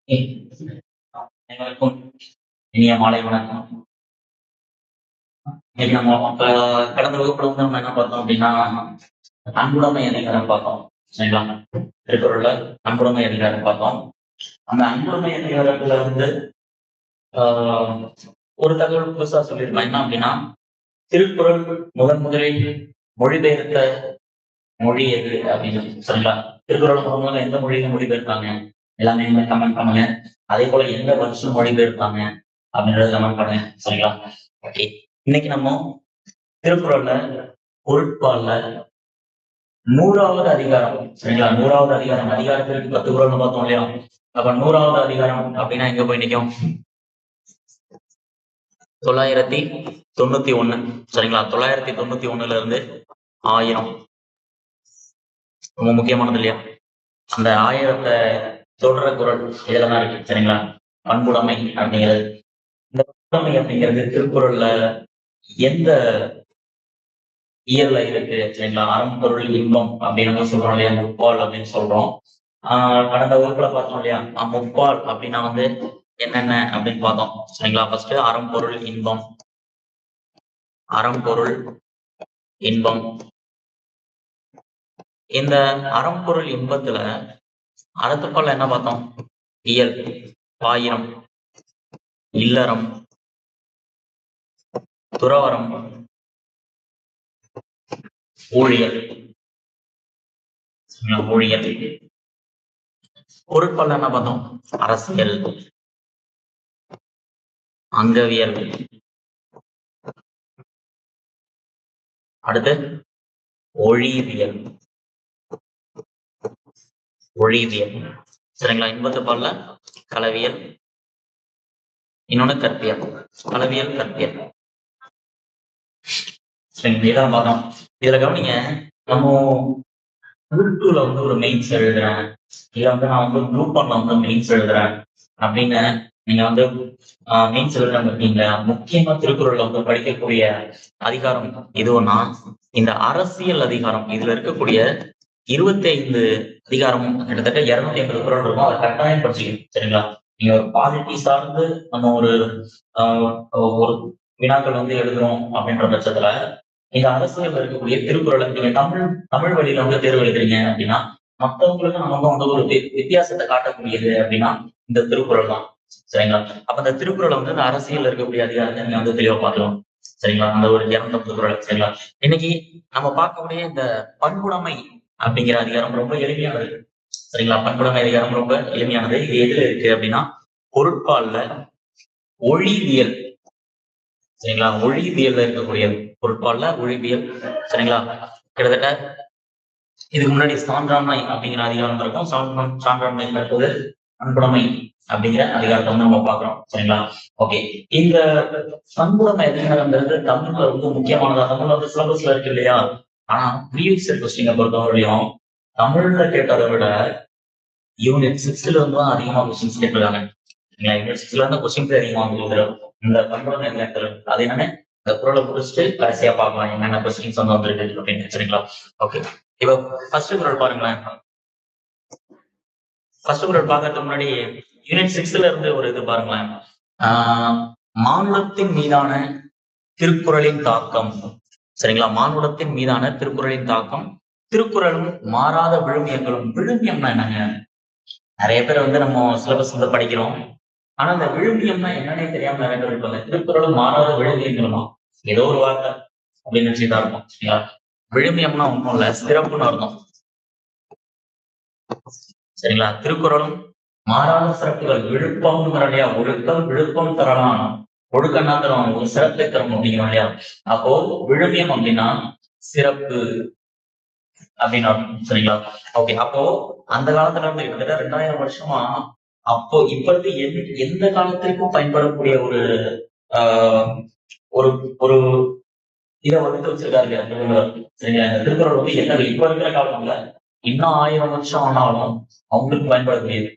அனைவருக்கும் இனிய மாலை வணக்கம். இன்னைக்கு நம்ம கடந்த வகுப்புல வந்து நம்ம என்ன பார்த்தோம் அப்படின்னா, அன்புடைமை அதிகாரம் பார்த்தோம். சரிங்களா? திருக்குறள்ல அன்புடைமை அதிகாரம் பார்த்தோம். அந்த அன்புடைமை அதிகாரத்துல வந்து ஆஹ் ஒரு தகவல் புதுசா சொல்லியிருக்கலாம். என்ன அப்படின்னா, திருக்குறள் முதலில் மொழிபெயர்த்த மொழி எது அப்படின்னு. சரிங்களா? திருக்குறள் முதல்ல எந்த மொழியில மொழிபெயர்த்தாங்க எல்லாமே கமெண்ட் பண்ணுங்க. அதே போல எந்த வருஷம் மொழிபெயர்த்தாங்க அப்படின்றத கமெண்ட் பண்ணுங்க. சரிங்களா? ஓகே. இன்னைக்கு நம்ம திருக்குறள்ல பொருட்பால்ல 100வது அதிகாரம். சரிங்களா? 100வது அதிகாரம். அதிகாரத்திற்கு 10 குறள்னு பார்த்தோம் இல்லையா? அப்ப 100வது அதிகாரம் அப்படின்னா எங்க போய் நிற்கும்? 991. சரிங்களா? 991ல இருந்து 1000. ரொம்ப முக்கியமானது இல்லையா? அந்த 1000த்தை தொடர குறள் இதெல்லாம் இருக்கு. சரிங்களா? பண்புடைமை அப்படிங்கிறது. இந்த பண்புடைமை அப்படிங்கிறது திருக்குறள்ல எந்த இயல்ல இருக்கு? சரிங்களா? அறம் பொருள் இன்பம் அப்படின்னு சொல்றோம் இல்லையா? முப்பால் அப்படின்னு சொல்றோம். கடந்த வகுப்புல பார்த்தோம் இல்லையா? முப்பால் அப்படின்னா வந்து என்னென்ன அப்படின்னு பார்த்தோம். சரிங்களா? ஃபர்ஸ்ட் அறம் பொருள் இன்பம். அறம் பொருள் இன்பம். இந்த அறம் பொருள் இன்பத்துல அறத்துப்பால் என்ன பார்த்தோம்? இயல், பாயிரம், இல்லறம், துறவரம், ஊழியல். ஊழியல். பொருட்பால் என்ன பார்த்தோம்? அரசியல், அங்கவியல், அடுத்து ஒழிவியல். ஒழிவியல். சரிங்களா? இன்பத்து பால்ல களவியல், இன்னொன்னு கற்பியல். களவியல், கற்பியல். சரிங்களா? இதான் பார்த்தோம். இதுல கவனிங்க, நம்ம குரூப் 2ல வந்து ஒரு மெயின்ஸ் எழுதுறேன், இல்ல வந்து நான் வந்து குரூப் 1ல வந்து மெயின்ஸ் எழுதுறேன் அப்படின்னு நீங்க வந்து மெயின்ஸ் எழுதுறாங்க இருக்கீங்களா? முக்கியமா திருக்குறள்ல வந்து படிக்கக்கூடிய அதிகாரம் எதுவும்னா இந்த அரசியல் அதிகாரம். இதுல இருக்கக்கூடிய 25 அதிகாரமும் கிட்டத்தட்ட 250 குறள் இருக்கும். அதை கட்டாயம் படிச்சுக்கணும். சரிங்களா? நீங்க ஒரு பாலிட்டி சார்ந்து நம்ம ஒரு ஒரு வினாக்கள் வந்து எழுதுறோம் அப்படின்ற பட்சத்துல இந்த அரசியல் இருக்கக்கூடிய திருக்குறளை நீங்க தமிழ் வழியில வந்து தேர்வு எழுதுறீங்க அப்படின்னா மற்றவங்களுக்கு நமக்கு வந்து ஒரு வித்தியாசத்தை காட்டக்கூடியது அப்படின்னா இந்த திருக்குறள் தான். சரிங்களா? அப்ப இந்த திருக்குறளை வந்து இந்த அரசியல் இருக்கக்கூடிய அதிகாரத்தை நீங்க வந்து தெளிவா பார்க்கலாம். சரிங்களா? அந்த ஒரு 250 குறள். சரிங்களா? இன்னைக்கு நம்ம பார்க்கக்கூடிய இந்த பண்புடைமை அப்படிங்கிற அதிகாரம் ரொம்ப எளிமையானது. சரிங்களா? பண்புடைமை அதிகாரம் ரொம்ப எளிமையானது. இது எதுல இருக்கு அப்படின்னா பொருட்பால்ல ஒழிவியல். சரிங்களா? ஒழிவியல்ல இருக்கக்கூடியது. பொருட்பால்ல ஒழிவியல். சரிங்களா? கிட்டத்தட்ட இதுக்கு முன்னாடி சான்றாண்மை அப்படிங்கிற அதிகாரம் இருக்கும். சான்றாண்மை அடுத்தது பண்புடைமை அப்படிங்கிற அதிகாரத்தை வந்து நம்ம பார்க்கிறோம். சரிங்களா? ஓகே. இந்த பண்புடைமை அதிகாரங்கிறது தமிழ்ல ரொம்ப முக்கியமானதா. தமிழ்ல வந்து சிலபஸ்ல இருக்கு இல்லையா? ஆனா ப்ரீவியஸ் இயர் கொஸ்டினை பொறுத்தவரையும் தமிழ்ல கேட்டதை விட யூனிட் 6ல இருந்து தான் அதிகமா கொஸ்டின்ஸ் கேட்டிருக்காங்க. யூனிட் 6ல இருந்து கொஸ்டின்ஸ் அதிகமாக இந்த பண்புடைமை அதிகாரத்தில் அது என்னன்னு இந்த குறளை முடிச்சுட்டு கடைசியா பார்க்கலாம் என்னென்ன கொஸ்டின்ஸ் வந்து வந்திருக்கு அப்படின்னு. சரிங்களா? ஓகே. இப்போ ஃபர்ஸ்ட் குறள் பாருங்களேன். ஃபர்ஸ்ட் குறள் பார்க்கறதுக்கு முன்னாடி யூனிட் 6ல இருந்து ஒரு இது பாருங்களேன். மானுடத்தின் மீதான திருக்குறளின் தாக்கம். சரிங்களா? மானுடத்தின் மீதான திருக்குறளின் தாக்கம். திருக்குறளும் மாறாத விழுமியங்களும். விழுமியம்னா என்னங்க? நிறைய பேர் வந்து நம்ம சிலபஸ் வந்து படிக்கிறோம். ஆனா அந்த விழுமியம்னா என்னன்னே தெரியாம நிறைய பேர் இருப்பாங்க. திருக்குறளும் மாறாத விழுமியங்களுமா ஏதோ ஒரு வார்த்தை அப்படின்னு நினைச்சுதான் இருக்கும். சரிங்களா? விழுமியம்னா ஒண்ணும் இல்ல, சிறப்புன்னு அர்த்தம். சரிங்களா? திருக்குறளும் மாறாத சிறப்புகள். விழுப்பம் இல்லையா? ஒழுக்கம் விழுப்பம் தரலாம். ஒழுக்கம்னா தரும், ஒரு சிறப்பை தரும் அப்படிங்கிறோம் இல்லையா? அப்போ விழுமியம் அப்படின்னா சிறப்பு அப்படின்னு அர்த்தம். சரிங்களா? ஓகே. அப்போ அந்த காலத்துல இருந்து கிட்டத்தட்ட 2000 வருஷமா அப்போ இப்ப இருந்து எந்த காலத்திற்கும் பயன்படக்கூடிய ஒரு ஆஹ் ஒரு ஒரு இதை வகுத்து வச்சிருக்காரு இல்லையா திருவள்ளுவர். சரிங்களா? இந்த திருக்குறள் வந்து என்ன இப்ப இருக்கிற காலம்ல இன்னும் 1000 வருஷம் ஆனாலும் அவங்களுக்கு பயன்படக்கூடியது.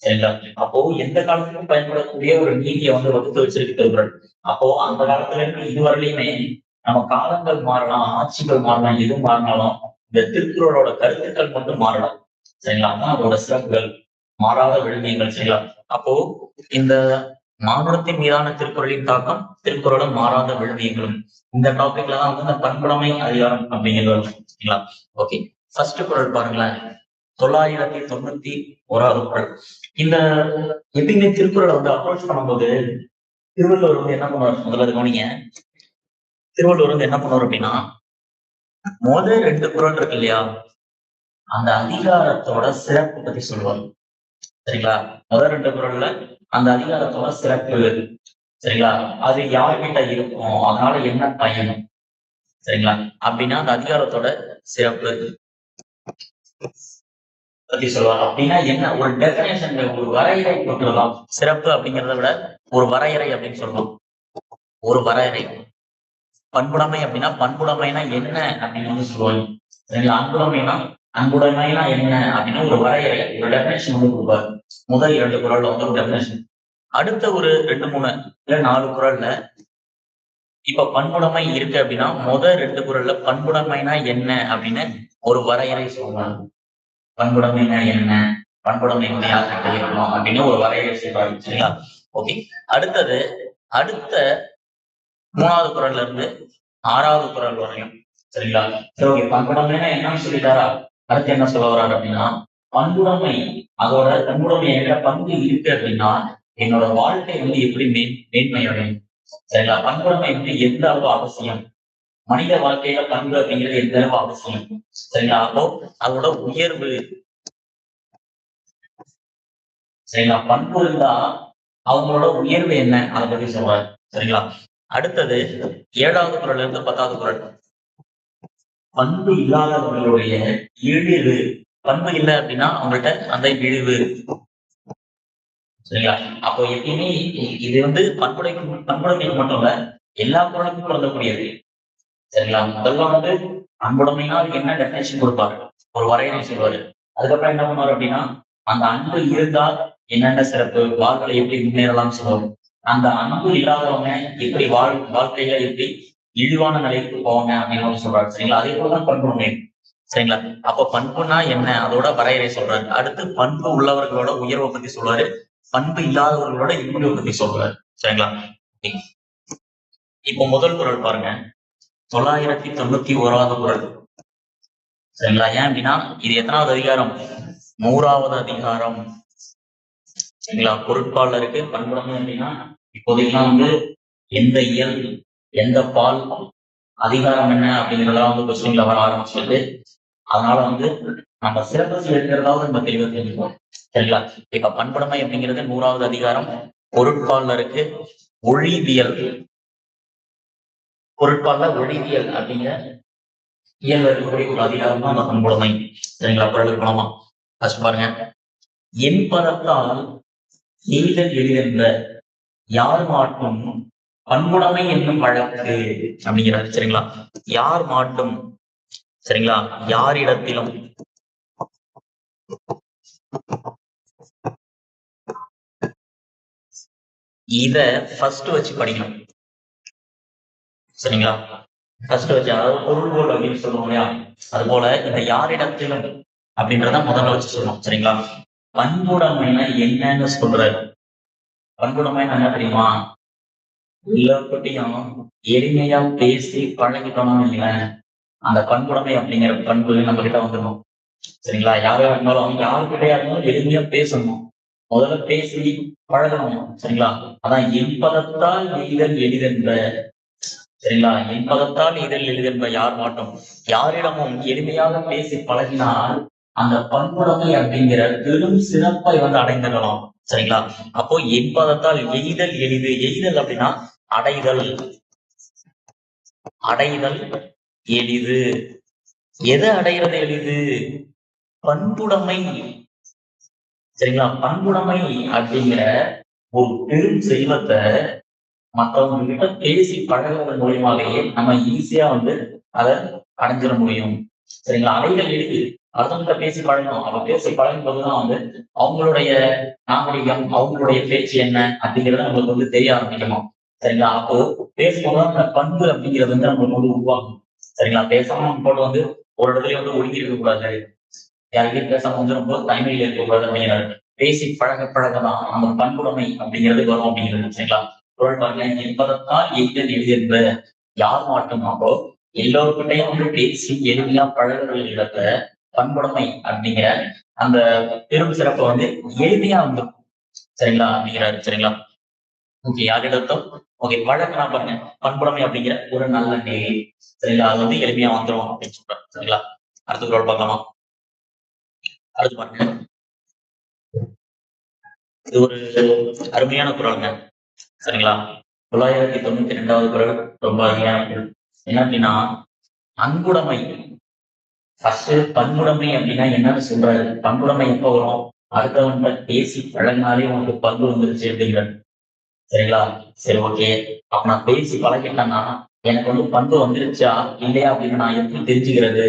சரிங்களா? அப்போ எந்த காலத்துக்கும் பயன்படக்கூடிய ஒரு நீதியை வந்து வகுத்து வச்சிருக்கு திருக்குறள். அப்போ அந்த காலத்துல இருந்து இதுவரையிலுமே நம்ம காலங்கள் மாறலாம், ஆட்சிகள் மாறலாம், எது மாறினாலும் இந்த திருக்குறளோட கருத்துக்கள் மட்டும் மாறலாம். சரிங்களா? அதான் அதோட சிறப்புகள் மாறாத விழுமியங்கள். சரிங்களா? அப்போ இந்த மானுடத்தின் மீதான திருக்குறளின் தாக்கம், திருக்குறளும் மாறாத விழுமியங்களும். இந்த டாபிக்ல தான் வந்து இந்த பண்புடைமை அதிகாரம் அப்படிங்கிறது வரும். சரிங்களா? ஓகே. ஃபர்ஸ்ட் குறள் பாருங்களேன். 991வது குறள். இந்த எப்பயுமே திருக்குறளை வந்து அப்ரோச் பண்ணும்போது திருவள்ளுவர் வந்து என்ன பண்ணுவார், முதல்ல அது கவனிங்க. திருவள்ளுவர் வந்து என்ன பண்ணுவார் அப்படின்னா, முதல் 2 குறள் இருக்கு இல்லையா, அந்த அதிகாரத்தோட சிறப்பு பத்தி சொல்லுவார். சரிங்களா? முதல் 2 குறள்ல அந்த அதிகாரத்தோட சிறப்பு, சரிங்களா, அது யார்கிட்ட இருக்கும், அதனால என்ன பயன், சரிங்களா, அப்படின்னா அந்த அதிகாரத்தோட சிறப்பு பத்தி சொல்லுவார். அப்படின்னா என்ன, ஒரு டெபினேஷன், ஒரு வரையறை கொடுக்கலாம். சிறப்பு அப்படிங்கிறத விட ஒரு வரையறை அப்படின்னு சொல்லலாம். ஒரு வரையறை. பண்புடைமை அப்படின்னா, பண்புடைமைனா என்ன அப்படின்னு வந்து சொல்லுவாங்க. சரிங்களா? அன்புடைமைனா என்ன அப்படின்னா ஒரு வரையறை, ஒரு டெபினேஷன் வந்து கொடுப்பாரு. முதல் 2 குறள்ல வந்து ஒரு டெபினேஷன். அடுத்த ஒரு 2, 3 இல்ல 4 குறள்ல இப்ப பண்புடைமை இருக்கு அப்படின்னா, முதல் 2 குறள்ல பண்புடைமைனா என்ன அப்படின்னு ஒரு வரையறை சொல்றாங்க. பண்புடைமைனா என்ன, பண்புடைமை வந்து யார்கிட்ட இருக்கணும் அப்படின்னு ஒரு வரையறை சொல்றாரு. சரிங்களா? ஓகே. அடுத்தது அடுத்த 3வது குறள்ல இருந்து 6வது குறள் வரையும். சரிங்களா? சரி, ஓகே. பண்புடைமைனா என்னன்னு சொல்லிட்டாரா, அடுத்து என்ன சொல்ல வர்றாரு அப்படின்னா, பண்புடைமை, அதோட பண்புடைமை என்ற பண்பு இருக்கு அப்படின்னா என்னோட வாழ்க்கை வந்து எப்படி மேன்மை அடையும். சரிங்களா? பண்புடைமை வந்து எந்த அளவு அவசியம், மனித வாழ்க்கையில பண்பு அப்படிங்கிறது எந்த அளவு அவசியம். சரிங்களா? அப்போ அதோட உயர்வு, சரிங்களா, பண்பு இருந்தா அவங்களோட உயர்வு என்ன, அதை பத்தி சொல்றாரு. சரிங்களா? அடுத்தது 7வது குறள்ல இருந்து 10வது குறள். பண்பு இல்லாதவர்களுடைய இழிவு. பண்பு இல்லை அப்படின்னா அவங்கள்ட்ட அந்த இழிவு. சரிங்களா? அப்போ எப்பயுமே இது வந்து பண்புடைமைக்கு மட்டும் இல்ல, எல்லா குறளுக்கும் பொருந்தக்கூடியது. சரிங்களா? முதல்ல வந்து அன்புடைமைனா அதுக்கு என்ன டெபினேஷன் கொடுப்பாரு, ஒரு வரையறை சொல்லுவாரு. அதுக்கப்புறம் என்ன பண்ணுவாரு அப்படின்னா, அந்த அன்பு இருந்தால் என்னென்ன சிறப்பு, வாழ்க்கையில எப்படி முன்னேறலாம்னு சொல்லுவாரு. அந்த அன்பு இல்லாதவங்க எப்படி வாழ்க்கையில எப்படி இழிவான நிலைக்கு போவாங்க அப்படின்னு சொல்றாரு. சரிங்களா? அதே போலதான் பண்புடைமை. சரிங்களா? அப்ப பண்புனா என்ன, அதோட வரையறை சொல்றாரு. அடுத்து பண்பு உள்ளவர்களோட உயர்வை பத்தி சொல்றாரு, பண்பு இல்லாதவர்களோட இழிவை பத்தி சொல்றாரு. சரிங்களா? இப்போ முதல் குறள் பாருங்க. 991வது குறள். சரிங்களா? ஏன் அப்படின்னா இது எத்தனாவது அதிகாரம், 100வது அதிகாரம். சரிங்களா? பொருட்பால்ல இருக்கு. பண்புடைமை அப்படின்னா இப்போதைக்கு வந்து எந்த இயல், எந்த பால், அதிகாரம் என்ன அப்படிங்கிறதெல்லாம் வந்து கொஸ்டின்ல வர ஆரம்பிச்சுட்டு, அதனால வந்து நம்ம சிலபஸ் இருக்கிறதாவது நம்ம தெளிவா தெரிஞ்சுக்கணும். சரிங்களா? இப்ப பண்புடைமை அப்படிங்கிறது 100வது அதிகாரம், பொருட்பால்ல இருக்கு. ஒழிவியல், பொருட்பால்ல ஒழிவியல் அப்படிங்கிற இயல் இருக்கக்கூடிய ஒரு அதிகாரம் தான் அந்த பண்புடைமை. சரிங்களா? குறளுக்கு போலாமா? ஃபர்ஸ்ட் பாருங்க. என் பதத்தால் எய்தல் எளிதென்ற யார் மாட்டும் பண்புடைமை என்னும் வழக்கு அப்படிங்கிறாரு. சரிங்களா? யார் மாட்டும், சரிங்களா, யாரிடத்திலும். இத ஃபர்ஸ்ட் வச்சு படிக்கணும். சரிங்களா? ஃபர்ஸ்ட் வச்சு, அதாவது பொருள்கோள் அப்படின்னு சொல்லுவோம் இல்லையா, அது போல இந்த யாரிடத்திலும் அப்படின்றத முதல்ல வச்சு சொல்லணும். சரிங்களா? பண்புடைமைனா என்னன்னு சொல்றாரு. பண்புடைமைன்னா என்ன தெரியுமா, எல்லார்கிட்டையும் எளிமையா பேசி பழகிட்டோம்னு இல்லைங்களேன், அந்த பண்புடைமை அப்படிங்கிற பண்பு நம்ம கிட்ட வந்துடணும். சரிங்களா? யாரா இருந்தாலும் யாருக்கிட்டையா இருந்தாலும் எளிமையா பேசணும், முதல்ல பேசி பழகணும். சரிங்களா? அதான் என் பதத்தால் எய்தல் எளிதென்ற. சரிங்களா? என் பதத்தால் எய்தல் எளிதென்ற யார் மாட்டோம், யாரிடமும் எளிமையாக பேசி பழகினால் அந்த பண்புடைமை அப்படிங்கிற பெரும் சிறப்பை வந்து அடைந்துடலாம். சரிங்களா? அப்போ என் பதத்தால் எய்தல் எளிது. எய்தல் அப்படின்னா அடைதல், அடைதல் எளிது. எதை அடைகிறது எளிது, பண்புடைமை. சரிங்களா? பண்புடைமை அப்படிங்கிற ஒரு பெரும் செல்வத்தை மற்றவங்க கிட்ட பேசி பழகுறது மூலியமாவே நம்ம ஈஸியா வந்து அதை அடைஞ்சிட முடியும். சரிங்களா? அடைதல் எளிது. அடுத்தவங்க பேசி பழகணும். அவ பேசி பழகும் போதுதான் வந்து அவங்களுடைய நாகரிகம், அவங்களுடைய பேச்சு என்ன அப்படிங்கிறத நம்மளுக்கு வந்து தெரிய ஆரம்பிக்கணும். சரிங்களா? அப்போ பேசும்போதுதான் அந்த பண்பு அப்படிங்கிறது வந்து நம்மளுக்கு வந்து உருவாகும். சரிங்களா? பேசாம நம்ம போட்டு வந்து ஒரு இடத்துல வந்து ஒதுங்கி இருக்கக்கூடாது, யாருக்கும் பேசாம வந்து ரொம்ப தனிமையில் இருக்கக்கூடாது அப்படிங்கிறாரு. பேசி பழக பழகதான் அந்த பண்புடைமை அப்படிங்கிறது வரும் அப்படிங்கிறது சரிங்களா. குறள் பாருங்க, என்பதற்கால் எய்தல் எளிதென்ப யார் மாட்டும் அப்போ எல்லோருக்கிட்டையும் வந்து பேசி எளிமையா பழகுற இடத்த பண்புடைமை அப்படிங்கிற அந்த பெரும் சிறப்பை வந்து எளிமையா வந்து சரிங்களா அப்படிங்கிறாரு சரிங்களா. ஓகே, யாரிடத்தும் ஓகே வழக்கனா பாருங்க, பண்புடைமை அப்படிங்கிற ஒரு நல்ல நெறி சரிங்களா, அது வந்து எளிமையா வந்துரும் அப்படின்னு சொல்றாரு சரிங்களா. அடுத்த குறள் பார்க்கலாமா. அடுத்து பாருங்க, இது ஒரு அருமையான குறளுங்க சரிங்களா. 992வது குறள் ரொம்ப அருமையான குறள். என்ன அப்படின்னா, அன்புடைமை ஃபர்ஸ்ட் பண்புடைமை அப்படின்னா என்னன்னு சொல்றாரு. பண்புடைமை எப்ப வரும், அடுத்தவன்கிட்ட பேசி பழகினாலே உனக்கு பண்பு வந்துருச்சு அப்படிங்கிறாரு சரிங்களா. சரி ஓகே, அப்ப நான் பேசி பழகிட்டேன்னா எனக்கு வந்து பண்பு வந்துருச்சா இல்லையா அப்படின்னு நான் எப்படி தெரிஞ்சுக்கிறது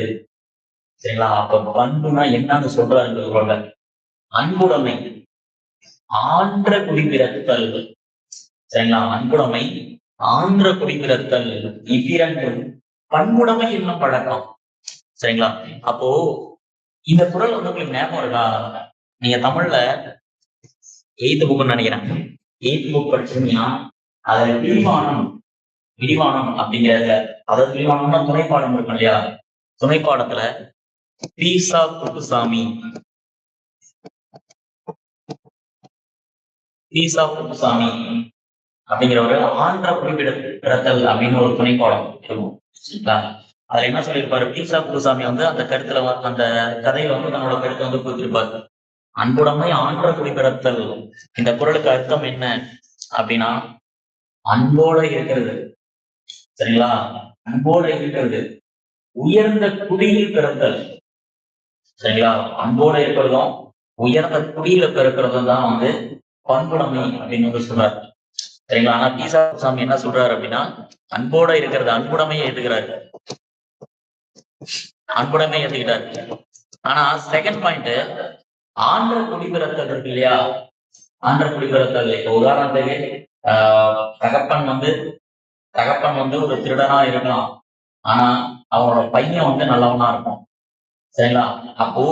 சரிங்களா. அப்ப பண்புனா என்னன்னு சொல்றாரு. அன்புடைமை ஆன்ற குடிபிறத்தல் சரிங்களா. அன்புடைமை ஆன்ற குடிபிறத்தல் இவ்விரண்டும் பண்புடைமை என்னும் பழக்கம் சரிங்களா. அப்போ இந்த குறள் வந்து உங்களுக்கு ஞாபகம் இருக்கா. நீங்க தமிழ்ல 8th புக்னு நினைக்கிறேன். 8th புக் படிச்சீங்கன்னா அதுல விரிவானம் அப்படிங்கிறத, அதாவது விரிவானம்னா துணைப்பாடம் இருக்கும் இல்லையா. துணைப்பாடத்துல பீசா குப்புசாமி அப்படிங்கிற ஒரு ஆந்திர குறிப்பிடத்தல் அப்படின்னு ஒரு துணைப்பாடம் இருக்கும் சரிங்களா. அதுல என்ன சொல்லியிருப்பாரு, பீசா குப்புசாமி வந்து அந்த கருத்துல அந்த கதையில வந்து நம்மளோட கருத்தை வந்து கொடுத்திருப்பாரு. அன்புடைமை ஆன்ற குறிப்பிடத்தல், இந்த குறளுக்கு அர்த்தம் என்ன அப்படின்னா அன்போட இருக்கிறது சரிங்களா. அன்போட இருக்கிறது, உயர்ந்த குடியில் பிறத்தல் சரிங்களா. அன்போட இருக்கிறதும் உயர்ந்த குடியில பிறக்கிறதும் தான் வந்து பண்புடைமை அப்படின்னு வந்து சொல்றாரு சரிங்களா. ஆனா பீசா சாமி என்ன சொல்றாரு அப்படின்னா அன்போட இருக்கிறது, அன்புடைமையை ஏத்துக்கிறாரு, அன்புடைமையை ஏத்துக்கிட்டாரு. ஆனா செகண்ட் பாயிண்ட் ஆன்ற குடிபிறத்தல் இருக்கு இல்லையா. ஆன்ற குடிபிறத்தல் இப்போ உதாரணத்துக்கு தகப்பன் வந்து ஒரு திருடனா இருக்கலாம், ஆனா அவனோட பையன் வந்து நல்லவனா இருக்கும் சரிங்களா. அப்போ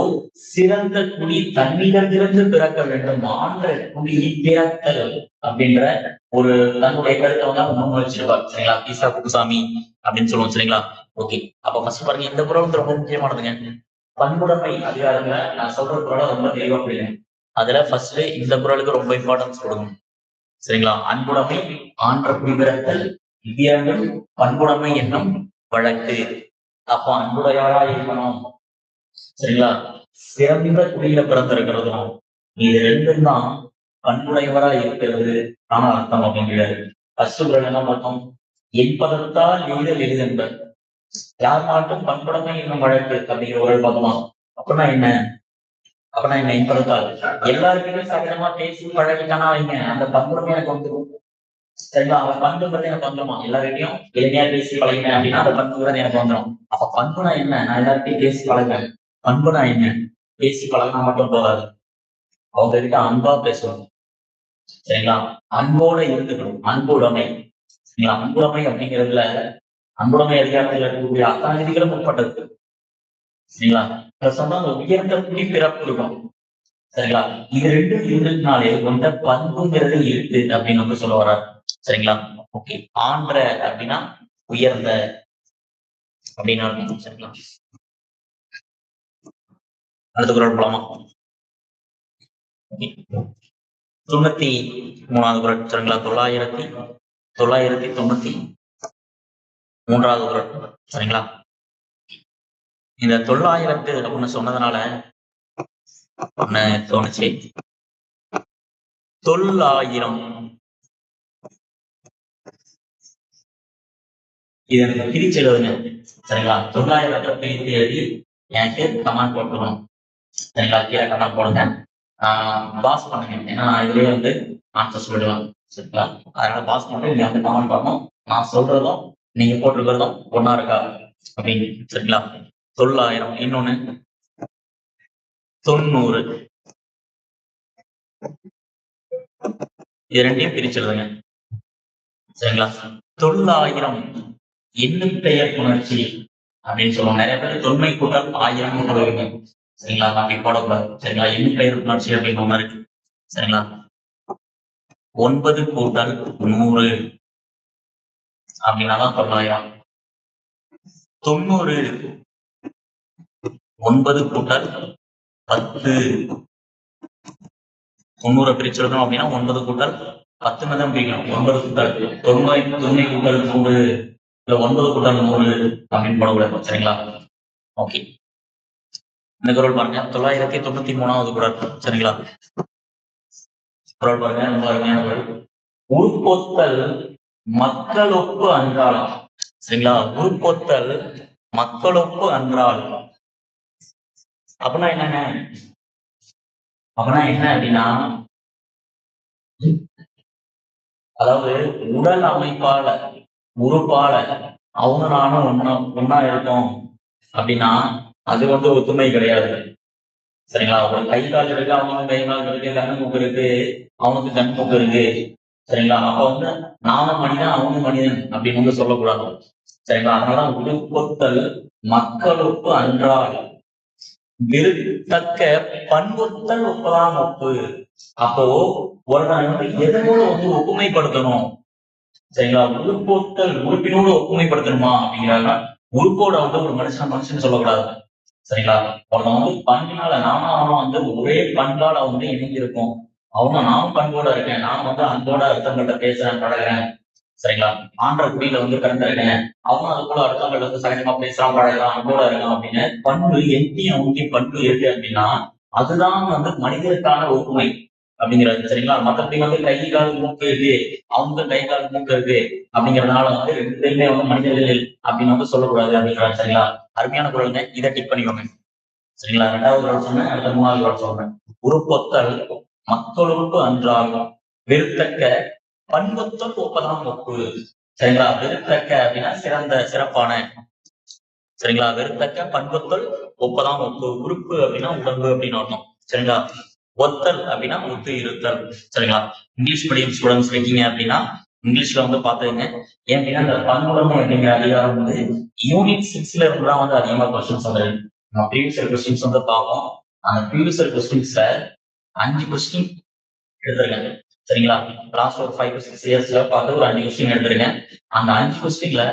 சிறந்த குடி தன்னிடத்திலிருந்து பிறக்க வேண்டும், ஆன்ற குடி பிறத்தல் அப்படின்ற ஒரு தன்னுடைய கருத்தை வந்து முன்வச்சிருப்பார் சரிங்களா. பீசா குப்புசாமி அப்படின்னு சொல்லுவோம் சரிங்களா. ஓகே, அப்ப ஃபர்ஸ்ட் பாருங்க, இந்த குறள் வந்து ரொம்ப முக்கியமானதுங்க. பண்புடைமை அதிகாரத்துல நான் சொல்ற குறளை ரொம்ப தெளிவா புரியுங்க. அதுல ஃபர்ஸ்ட் இந்த குறளுக்கு ரொம்ப இம்பார்ட்டன்ஸ் கொடுக்கணும் சரிங்களா. அன்புடைமை ஆன்ற குடிபிறத்தல் இவ்விரண்டும் பண்புடைமை என்னும் வழக்கு. அப்ப அன்புடையவரா இருக்கணும் சரிங்களா. சிறந்த குடியில பிறந்திருக்கிறதும் இது ரெண்டும் தான் பண்புடையவரா இருக்கிறது ஆனா அர்த்தம் அப்படிங்கிறாரு. ஃபர்ஸ்ட் குறள் என்ன பார்த்தோம், என்பதத்தால் எளிதல் எளிதென்பர் யார் மாட்டும் பண்புடைமை என்னும் வழக்கு அப்படிங்கிற ஒரு பார்த்தோமா. அப்படின்னா என்ன, என்பதத்தால் எல்லாருக்குமே சகஜமா பேசி பழகிட்டானா வைங்க, அந்த பண்புடைமை எனக்கு வந்துடும் சரிங்களா. அவன் பண்புங்கிறது எனக்கு வந்துடுமா, எல்லார்கிட்டையும் எளிமையா பேசி பழகினேன் அப்படின்னா அந்த பண்புங்கிறது எனக்கு வந்துடும். அப்ப பண்புனா என்ன, நான் எல்லார்கிட்டையும் பேசி பழகுறேன். பண்புனா என்ன, பேசி பழகினா மட்டும் போதாது, அவங்க கிட்ட அன்பா பேசணும் சரிங்களா. அன்போட இருந்துக்கணும், அன்புடைமை சரிங்களா. அன்புடைமை அப்படிங்கிறதுல அன்புடைமை அதிகாரத்தில் இருக்கக்கூடிய அத்தனை விதிகளும் உட்பட்டது சரிங்களா. சொன்னா அந்த உயர்ந்த குடிப்பிறப்பு இருக்கும் சரிங்களா. இது ரெண்டும் இருந்ததுனாலே கொண்ட பண்புங்கிறது இருக்கு அப்படின்னு வந்து சொல்ல வர்றாரு சரிங்களா. ஓகே, ஆன்ற அப்படின்னா உயர்ந்த அப்படின்னு சரிங்களா. அடுத்த குறள் போலாமா. 93வது குறள் சரிங்களா. 993வது குறள் சரிங்களா. இந்த 900 அப்படின்னு சொன்னதுனால ஒண்ணு தோணுச்சு, 900 இது எனக்கு பிரிச்சு எழுதுங்க சரிங்களா. 900 பிரித்து எழுதி எனக்கு கமெண்ட் போட்டுருவோம் சரிங்களா. கீழே கமெண்ட் போடுங்க, பாஸ் பண்ணுங்க, ஏன்னா இதுலயே வந்து ஆன்சர் சொல்லிடுவாங்க சரிங்களா. அதனால பாஸ் பண்ணி நீங்க வந்து கமெண்ட் பண்ணணும், நான் சொல்றதும் நீங்க போட்டிருக்கிறதும் ஒன்னா இருக்கா அப்படின்னு சரிங்களா. 900 இன்னொன்னு 90 இது ரெண்டையும் பிரிச்சிருதுங்க சரிங்களா. 900 எண்ணும் பெயர் புணர்ச்சி அப்படின்னு சொல்லுவாங்க. நிறைய பேர் தொன்மை கூட்டல் 1000 போடுவீங்க சரிங்களா. அப்படி போடக்கூடாது சரிங்களா. எண்ணும் பெயர் புணர்ச்சி அப்படின்னு ஒண்ணு இருக்கு சரிங்களா? 9 கூட்டல் 100 அப்படின்னாதான் 900. 90 9 கூட்டல் 10. 90 பிரிச்சிருக்கோம் அப்படின்னா 9 கூட்டல் 10 தான் பிரிக்கணும். 9 கூட்டல் 90 கூட்டல் 100 இல்ல 9 கூட்டல் 100 அப்படின்னு போடக்கூடாது. சரிங்களா? ஓகே. இந்த குறள் பாருங்க. 993வது குறள். சரிங்களா? குறள் பாருங்க. ரொம்ப அருமையான குறள். உருப்பொத்தல் மக்களொப்பு அன்றால். சரிங்களா? உருப்பொத்தல் மக்களொப்பு அன்றால் அப்படின்னா என்னங்க? அப்படின்னா என்ன அப்படின்னா, அதாவது உடல் அமைப்பால உறுப்பால அவங்க நானும் ஒன்னா இருக்கோம் அப்படின்னா அது ஒத்துமை கிடையாது. சரிங்களா? ஒரு கை கால் இருக்கு, அவனுக்கு கை கால் இருக்கு, கண்ணு மூக்கு இருக்கு, அவனுக்கு கண் மூக்கு இருக்கு. சரிங்களா? அப்ப நானும் மனிதன் அவனும் மனிதன் அப்படின்னு சொல்லக்கூடாது. சரிங்களா? அதனாலதான் உருப்பொத்தல் மக்களுக்கு அன்றால் விருத்தக்க பண்பொத்தல் ஒப்பதாம் ஒப்பு. அப்போ ஒருத்தனை எதனோட ஒப்புமைப்படுத்தணும்? சரிங்களா? உறுப்பொத்தல் உறுப்பினோடு ஒப்புமைப்படுத்தணுமா அப்படிங்கிறாங்க. உறுப்போட ஒரு மனுஷன் சொல்லக்கூடாது. சரிங்களா? ஒருத்தன் பண்பினால நானும் அவனும் ஒரே பண்பால இணைஞ்சிருக்கும். நானும் பண்போட இருக்கேன், நான் அன்போட அர்த்தங்கள்ட்ட பேசுறேன், பழகிறேன். சரிங்களா? ஆண்ட குடியில பிறந்திருக்கேன், அவனும் அது போல அர்த்தங்கள் சகஜமா பேசுறான், பழகிறான், அன்போட இருக்கான் அப்படின்னு பண்பு எட்டி பண்பு இருக்கு அப்படின்னா அதுதான் மனிதருக்கான ஒப்புமை அப்படிங்கிறது. சரிங்களா? மற்றபடி கை கால் மூக்கு இருக்கு, அவங்க கை கால் மூக்கு இருக்கு அப்படிங்கறதுனால ரெண்டு பேருமே மனிதர்கள் அப்படின்னு சொல்லக்கூடாது அப்படிங்கிறாங்க. சரிங்களா? அருமையான குரலுங்க. இதை டிக் பண்ணிக்கோங்க. சரிங்களா? 2வது குரல் சொன்னேன், அடுத்த 3வது குரல் சொல்றேன். உறுப்பொத்தல் மக்களுக்கு அன்றால் வெறுத்தக்க பண்பொத்தல் ஒப்பதாம் ஒப்பு. சரிங்களா? வெறுத்தக்க அப்படின்னா சிறப்பான. சரிங்களா? வெறுத்தக்க பண்பொத்தல் ஒப்பதாம் ஒப்பு. உறுப்பு அப்படின்னா உடம்பு அப்படின்னு அர்த்தம். சரிங்களா? ஒத்தல் அப்படின்னா ஒத்து இருத்தல். சரிங்களா? இங்கிலீஷ் மீடியம் ஸ்டூடெண்ட்ஸ் இருக்கீங்க அப்படின்னா இங்கிலீஷ்ல பாத்துக்கங்க. ஏன் அப்படின்னா இந்த பண்புடைமை அப்படிங்கிற அதிகாரம் யூனிட் 6ல இருந்துதான் அதிகமா கொஸ்டின்ஸ் நம்ம ப்ரீவியஸ் இயர் கொஸ்டின்ஸ் பார்ப்போம். அந்த ப்ரீவியஸ் இயர் கொஸ்டின்ஸ்ல 5 கொஸ்டின் எடுத்திருக்காங்க. சரிங்களா? லாஸ்ட் ஒரு 5 to 6 இயர்ஸ்ல பார்த்து ஒரு 5 கொஸ்டின் எடுத்திருக்கேன். அந்த 5 கொஸ்டின்ல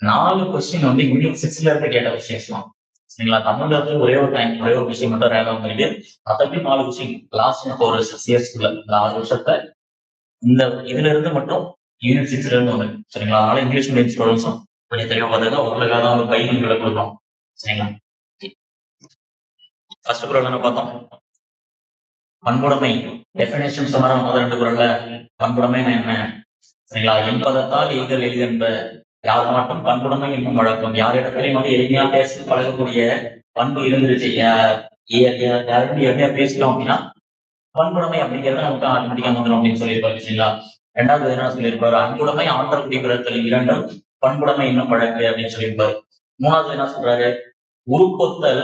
4 கொஸ்டின் யூனிட் 6ல இருந்து கேட்ட கொஸ்டின்ஸ் தான். சரிங்களா? தமிழ்ல இருந்து ஒரே ஒரு கொஸ்டின் மட்டும் ரேங்க் ஆகுது. மற்றபடி 4 கொஸ்டின் லாஸ்ட் ஒரு 6 இயர்ஸ்க்குள்ள இந்த 6 வருஷத்துல இந்த இதுல இருந்து மட்டும் யூனிட் 6ல இருந்து ஒண்ணு. சரிங்களா? அதனால இங்கிலீஷ் மீடியம் ஸ்டூடெண்ட்ஸும் கொஞ்சம் தெளிவா பார்த்தாங்க. உங்களுக்காக தான் ஒரு கைவிகளை கொடுக்கணும். சரிங்களா? ஃபர்ஸ்ட் குறள் என்ன பார்த்தோம்? பண்புடைமை டெபினேஷன் சொன்னா முதல் 2 குறள்ல பண்புடைமை என்ன? சரிங்களா? என்பதத்தால் ஈதல் எளிதென்ப யார் மட்டும் பண்புடைமை என்னும் வழக்கம். யாரிடத்திலையும் எளிமையா பேச பழகக்கூடிய பண்பு இருந்துருச்சு. யாரும் எளிமையா பேசிட்டோம் அப்படின்னா பண்புடைமை அப்படிங்கிறது நமக்கு ஆட்டோமேட்டிக்கா வந்துடும் அப்படின்னு சொல்லியிருப்பாரு. சரிங்களா? 2வது என்ன சொல்லியிருப்பாரு? அன்புடைமை ஆற்றக்கூடிய பிறத்தல் இரண்டும் பண்புடைமை என்னும் வழக்கு அப்படின்னு சொல்லியிருப்பாரு. 3வது என்ன சொல்றாரு? உருப்பொத்தல்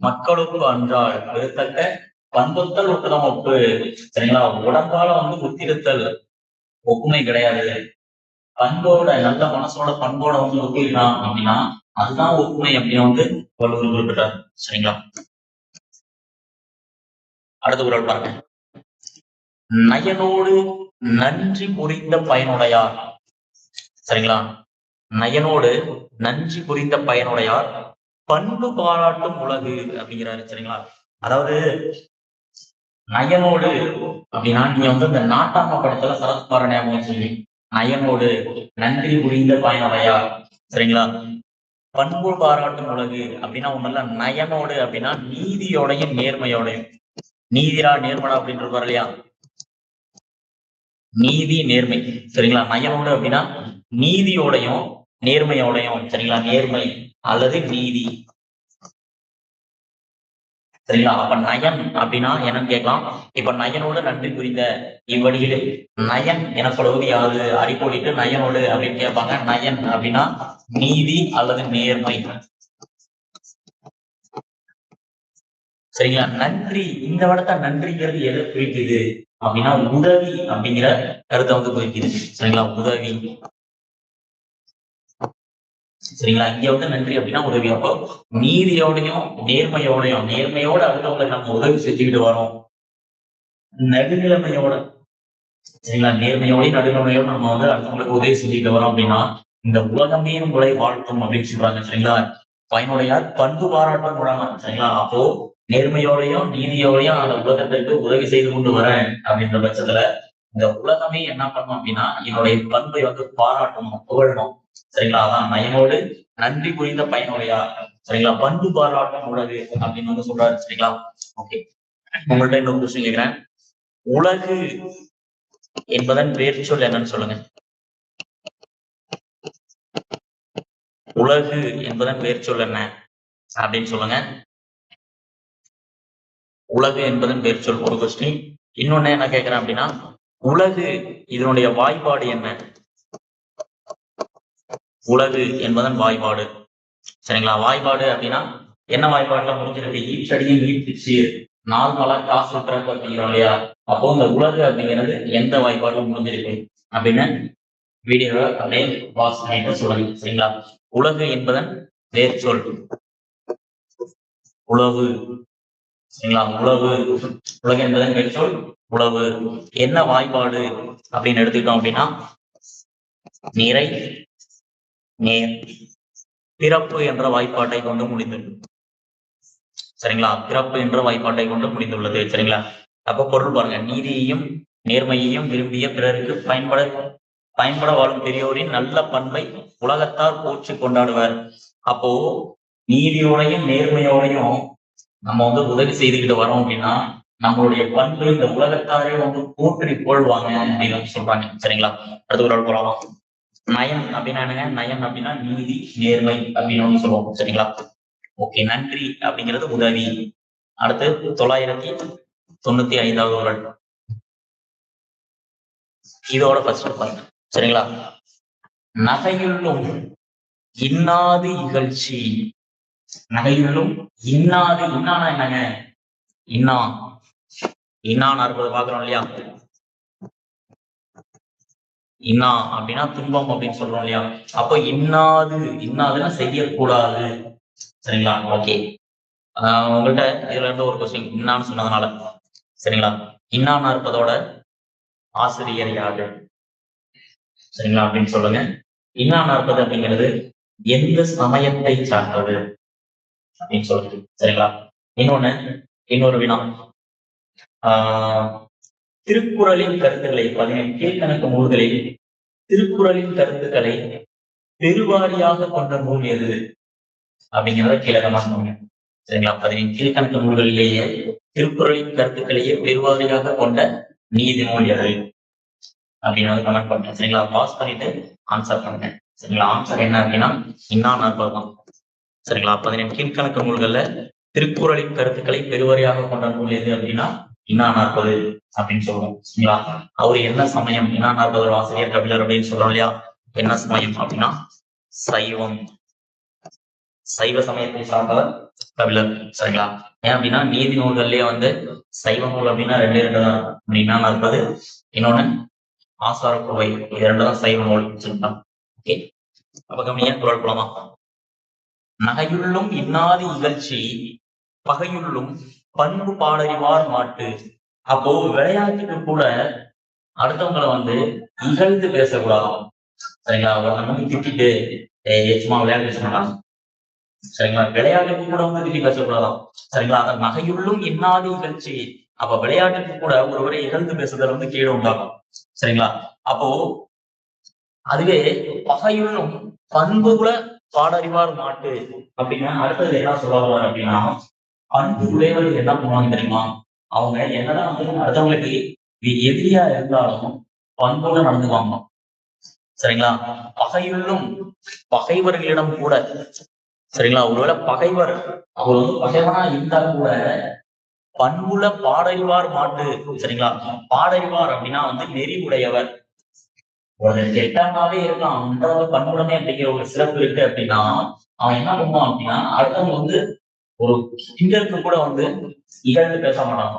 மக்களுக்கு அன்றால் வெறுத்தக்க பண்பொத்தல் ஒப்புதான் ஒப்பு. சரிங்களா? உடம்பால ஒத்திருத்தல் ஒப்புமை கிடையாது. பண்போட நல்ல மனசோட பண்போட ஒப்பிடலாம் அப்படின்னா அதுதான் ஒப்புமை அப்படின்னு வள்ளுவர் குறிப்பிட்டார். சரிங்களா? அடுத்த குறள் பாருங்க. நயனோடு நன்றி புரிந்த பயனுடையார். சரிங்களா? நயனோடு நன்றி புரிந்த பயனுடையார் பண்பு பாராட்டும் உலகு அப்படிங்கிறாரு. சரிங்களா? அதாவது நயனோடு அப்படின்னா நீங்க இந்த நாட்டாம படத்துல சரத்குமார ஞாபகம் சொல்லி நயனோடு நன்றி புரிந்த பயனுடையார். சரிங்களா? பண்பு பாராட்டும் உலகு அப்படின்னா ஒண்ணுல நயனோடு அப்படின்னா நீதியோடையும் நேர்மையோடையும். நீதிரா நேர்மடா அப்படின்னு இருப்பாரு இல்லையா? நீதி நேர்மை. சரிங்களா? நயனோடு அப்படின்னா நீதியோடையும் நேர்மையோடையும். சரிங்களா? நேர்மை அல்லது நீதி. சரிங்களா? அப்ப நயன் அப்படின்னா என்னன்னு கேட்கலாம். இப்ப நயனோடு நன்றி புரிந்த இவ்வழியிலே நயன் எனப்படுவது யாரு அடிப்போடிட்டு நயனோடு அப்படின்னு கேட்பாங்க. நயன் அப்படின்னா நீதி அல்லது நேர்மை. சரிங்களா? நன்றி இந்த இடத்த நன்றிங்கிறது எதை குறிக்குது அப்படின்னா உதவி அப்படிங்கிற கருத்தை குறிக்குது. சரிங்களா? உதவி. சரிங்களா? இங்க நன்றி அப்படின்னா உதவி. அப்போ நீதியோடையும் நேர்மையோடையும் நேர்மையோட அடுத்தவங்களுக்கு நம்ம உதவி செஞ்சுக்கிட்டு வரோம் நடுநிலைமையோட, சரிங்களா, நேர்மையோடையும் நடுநிலைமையோட நம்ம வந்து அடுத்தவங்களுக்கு உதவி செஞ்சுட்டு வரோம் அப்படின்னா இந்த உலகமே உங்களை வாழ்த்தும் அப்படின்னு சொல்றாங்க. சரிங்களா, பயனுடையார் பண்பு பாராட்டும் கூடாங்க. சரிங்களா, அப்போ நேர்மையோடையும் நீதியோடையும் அந்த உலகத்திற்கு உதவி செய்து கொண்டு வரேன் அப்படின்ற பட்சத்துல இந்த உலகமே என்ன பண்ணும் அப்படின்னா என்னுடைய பண்பை வந்து பாராட்டணும், புகழணும். சரிங்களா, அதான் நயனோடு நன்றி புரிந்த பயனுடையார். சரிங்களா, பண்பு பாராட்டும் உலகு அப்படின்னு வந்து சொல்றாரு. சரிங்களா, ஓகே. உங்கள்ட்ட இன்னொரு கொஸ்டின் கேட்கிறேன். உலகு என்பதன் வேர் சொல் என்னன்னு சொல்லுங்க. உலகு என்பதன் வேர் சொல் என்ன அப்படின்னு சொல்லுங்க. உலகு என்பதன் வேர் சொல் ஒரு கொஸ்டின். இன்னொன்னு என்ன கேட்கிறேன் அப்படின்னா உலகு இதனுடைய வாய்ப்பாடு என்ன? உலகு என்பதன் வாய்ப்பாடு. சரிங்களா, வாய்ப்பாடு அப்படின்னா என்ன வாய்ப்பாடுலாம் முடிஞ்சிருக்கு? ஈச்சடியும் ஈட்டுச்சு நார்மலா காசு பிறப்பு அப்படிங்கிறோம் இல்லையா? அப்போ இந்த உலகு அப்படிங்கிறது எந்த வாய்ப்பாடும் முடிஞ்சிருக்கு அப்படின்னு வீடியோவை அப்படியே பாஸ் பண்ணிட்டு சொல்லுங்க. சரிங்களா, உலகு என்பதன் வேர் சொல் உழவு. சரிங்களா, உழவு. உலகு என்பதன் வேர் சொல் உழவு. என்ன வாய்ப்பாடு அப்படின்னு எடுத்துக்கிட்டோம் அப்படின்னா நிறை நேர் பிறப்பு என்ற வாய்ப்பாட்டை கொண்டு முடிந்தது. சரிங்களா, பிறப்பு என்ற வாய்ப்பாட்டை கொண்டு முடிந்துள்ளது. சரிங்களா, அப்ப பொருள் பாருங்க, நீதியையும் நேர்மையையும் விரும்பிய பிறருக்கு பயன்பட வாழும் பெரியோரின் நல்ல பண்பை உலகத்தார் போற்றி கொண்டாடுவார். அப்போ நீதியோடையும் நேர்மையோடையும் நம்ம வந்து உதவி செய்துக்கிட்டு வரோம் அப்படின்னா நம்மளுடைய பண்பு இந்த உலகத்தாரே வந்து போற்றி கொள்வாங்க அப்படின்னு சொல்றாங்க. சரிங்களா, அடுத்த ஒரு போலாமா? நயம் அப்படின்னா என்னங்க? நயம் அப்படின்னா நீதி நேர்மை அப்படின்னு சொல்லுவோம். சரிங்களா, ஓகே. நன்றி அப்படிங்கிறது உதவி. அடுத்து 995வது குறள். இதோட ஃபர்ஸ்ட் பாருங்க. சரிங்களா, நகையுள்ளும் இன்னாது இகழ்ச்சி. நகையுள்ளும் இன்னாது, இன்னானா என்னங்க? இன்னா இன்னான்னு அறுபது பாக்குறோம் இல்லையா? இன்னா அப்படின்னா துன்பம் அப்படின்னு சொல்றோம் இல்லையா? அப்போ இன்னாது, இன்னாதுன்னா செய்யக்கூடாது. சரிங்களா, ஓகே. உங்கள்கிட்ட இதுல இருந்து ஒரு கொஸ்டின் இன்னான்னு சொன்னதுனால. சரிங்களா, இன்னான்னு இருப்பதோட ஆசிரியர் யாரு? சரிங்களா, அப்படின்னு சொல்லுங்க. இன்னான்னு இருப்பது அப்படிங்கிறது எந்த சமயத்தை சார்ந்தது அப்படின்னு சொல்லுது. சரிங்களா, இன்னொரு வினா. திருக்குறளின் கருத்துக்களை 18 கீழ்கணக்கு நூல்களில் திருக்குறளின் கருத்துக்களை பெருவாரியாக கொண்ட நூல் எது அப்படிங்கிறத கீழகமா சொன்னீங்க. சரிங்களா, 18 கீழ்கணக்கு நூல்களிலேயே திருக்குறளின் கருத்துக்களையே பெருவாரியாக கொண்ட நீதி நூல் எது அப்படின்னு கமெண்ட் பண்ணுங்க. சரிங்களா, பாஸ் பண்ணிட்டு ஆன்சர் பண்ணுங்க. சரிங்களா, ஆன்சர் என்ன அப்படின்னா இன்னான் அற்புதம். சரிங்களா, 18 கீழ்கணக்கு நூல்கள்ல திருக்குறளின் கருத்துக்களை பெருவாரியாக கொண்ட நூல் எது அப்படின்னா இன்னா 40 அப்படின்னு சொல்லுவோம். சரிங்களா, அவரு என்ன சமயம்? இன்னா 40 ஆசிரியர் கபிலர் அப்படின்னு சொல்றோம் இல்லையா? என்ன சமயம் அப்படின்னா சைவம். சைவ சமயத்தை சார்ந்தவர் கபிலர். சரிங்களா, ஏன் அப்படின்னா நீதி நூல்கள்லயே வந்து சைவ நூல் அப்படின்னா 2 தான். இன்னா 40, இன்னொன்னு ஆசாரக்குவை. இது 2 தான் சைவ நூல். சரிங்களா, ஓகே. அப்ப கம்மியா குரல் போலாமா? நகையுள்ளும் இன்னாது இகழ்ச்சி பகையுள்ளும் பண்பு பாடறிவார் மாட்டு. அப்போ விளையாட்டுக்கு கூட அடுத்தவங்களை வந்து இகழ்ந்து பேசக்கூடாது. சரிங்களா, நம்ம திட்டிட்டு சும்மா விளையாட்டு பேசணும். சரிங்களா, விளையாட்டுக்கு கூட வந்து திட்டி பேசக்கூடாதான். சரிங்களா, அந்த நகையுள்ளும் இன்னாது இகழ்ச்சி. அப்ப விளையாட்டுக்கு கூட ஒருவரை இகழ்ந்து பேசுதல் வந்து கீழே உண்டாகும். சரிங்களா, அப்போ அதுவே பகையுள்ளும் பண்புகுல பாடறிவார் மாட்டு அப்படின்னா அடுத்தது என்ன சொல்ல வர்றாரு அப்படின்னா பண்பு உடையவர்கள் என்ன பண்ணுவாங்க தெரியுமா? அவங்க என்னதான் வந்து அடுத்தவங்களுக்கு எதிரியா இருந்தாலும் பண்போட நடந்துக்குவாங்க. சரிங்களா, பகையுள்ளும் பகைவர்களிடம் கூட. சரிங்களா, ஒருவேளை பகைவர் அவர் வந்து பகைவனா இருந்தா கூட பண்புல பாடறிவார் மாட்டு. சரிங்களா, பாடறிவார் அப்படின்னா வந்து நெறி உடையவர். ஒரு கெட்டவனாவே இருக்கான், அவன்கிட்ட வந்து பண்புடனே அப்படிங்கிற ஒரு சிறப்பு இருக்கு அப்படின்னா அவன் என்ன பண்ணுவான் அப்படின்னா அடுத்தவங்க வந்து ஒரு கிண்டலுக்கு கூட வந்து இகழ்ந்து பேச மாட்டாங்க.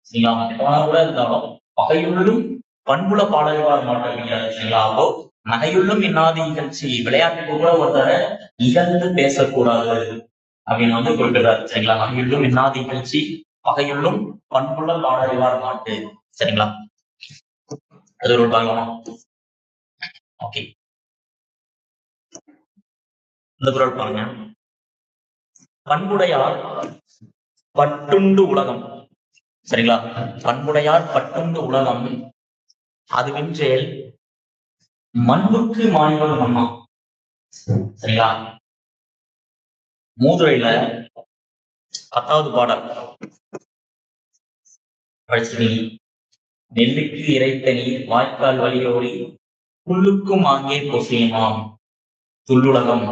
சரிங்களா, கெட்டவனா கூட இருந்தாலும் பகையுள்ளும் பண்புல பாடறிவார் மாட்டு அப்படிங்கிறாரு. சரிங்களா, அப்போ நகையுள்ளும் இன்னாதி இகழ்ச்சி. விளையாட்டுக்கு கூட ஒருத்தர இகழ்ந்து பேசக்கூடாது அப்படின்னு வந்து குறிப்பிடுறாரு. சரிங்களா, நகையுள்ளும் இன்னாதி இகழ்ச்சி வகையுள்ளும் பண்புள்ள பாடறிவார் மாட்டு. சரிங்களா? அது ஒரு பார்க்கலாம். ஓகே, இந்த குறள் பாருங்க. பண்புடையார் பட்டுண்டு உலகம். சரிங்களா? பண்புடையார் பட்டுண்டு உலகம் அதுவென்றேல் மண்புக்கு மாய்வது மன்னா. சரிங்களா? மூதுரையில 10வது பாடல் படிச்சிருக்கீங்க. நெல்லுக்கு இறைத்த நீர் வாய்க்கால் வழியோடி புல்லுக்கும் ஆங்கே பொசியுமாம் துள்ளுலகம்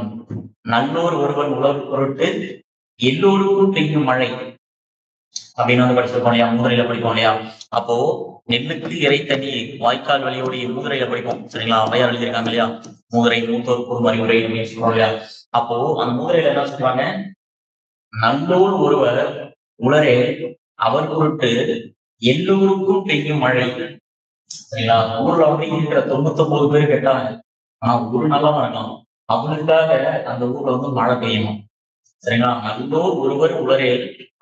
நல்லோர் ஒருவன் உலகு பொருட்டு எல்லோருக்கும் பெய்யும் மழை அப்படின்னு வந்து படிச்சிருப்போம் இல்லையா? மூதுரையில படிப்போம் இல்லையா? அப்போ நெல்லுக்கு இறைத்த நீர் வாய்க்கால் வழியோடி மூதுரையில படிப்போம். சரிங்களா? அவையார் எழுதியிருக்காங்க இல்லையா? மூதுரை மூத்தோர் கூறும் அறிவுரை அப்படின்னு சொல்றோம் இல்லையா? அப்போ அந்த மூதுரையில என்ன சொல்றாங்க? நல்லோர் ஒருவர் உலரே அவர் பொருட்டு எல்லோருக்கும் பெய்யும் மழை. சரிங்களா? ஊர்ல வந்து இருக்கிற 99 பேர் கேட்டாங்க, ஆனா ஒரு நல்லவன் இருக்கலாம், அவனுக்காக அந்த ஊர்ல வந்து மழை பெய்யணும். சரிங்களா? நல்லோர் ஒருவர் உலரே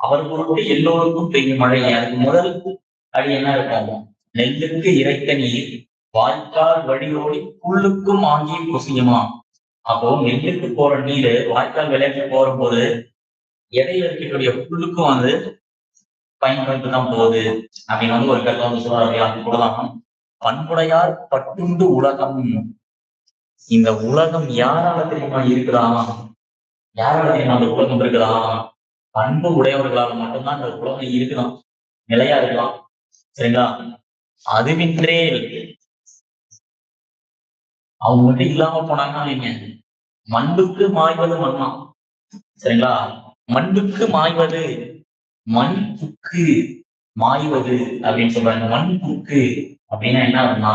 அவர் பொருட்டு எல்லோருக்கும் பெய்யும் மழை. அதுக்கு முதல் அடி என்ன இருக்கும்? நெல்லுக்கு இறைத்த நீர் வாய்க்கால் வழியோடி புல்லுக்கும் ஆங்கி பொசியுமா. அப்போ நெல்லுக்கு போற நீர் வாய்க்கால் விளையாட்டு போற போது இடையில இருக்கக்கூடிய புல்லுக்கும் வந்து பயன்படுத்தி தான் போகுது அப்படின்னு வந்து ஒரு கருத்தை வந்து சொல்றாரு. அது கூடதான் பண்புடையார் பட்டுண்டு உலகம். இந்த உலகம் யாரால தெரியுமா இருக்குதா? யாரால தெரியுமா அந்த உலகம் இருக்குதா? பண்பு உடையவர்களால் மட்டும்தான் இந்த உலகம் இருக்குதான், நிலையா இருக்கலாம். சரிங்களா? அதுவின்றே அவங்க மட்டும் இல்லாம போனாங்கன்னா நீங்க மண்புக்கு மாய்வது மண்ணா. சரிங்களா? மண்புக்கு மாய்வது மண் புக்கு மாய்வது அப்படின்னு சொல்றாங்க. மண் புக்கு அப்படின்னா என்ன ஆகுதுன்னா,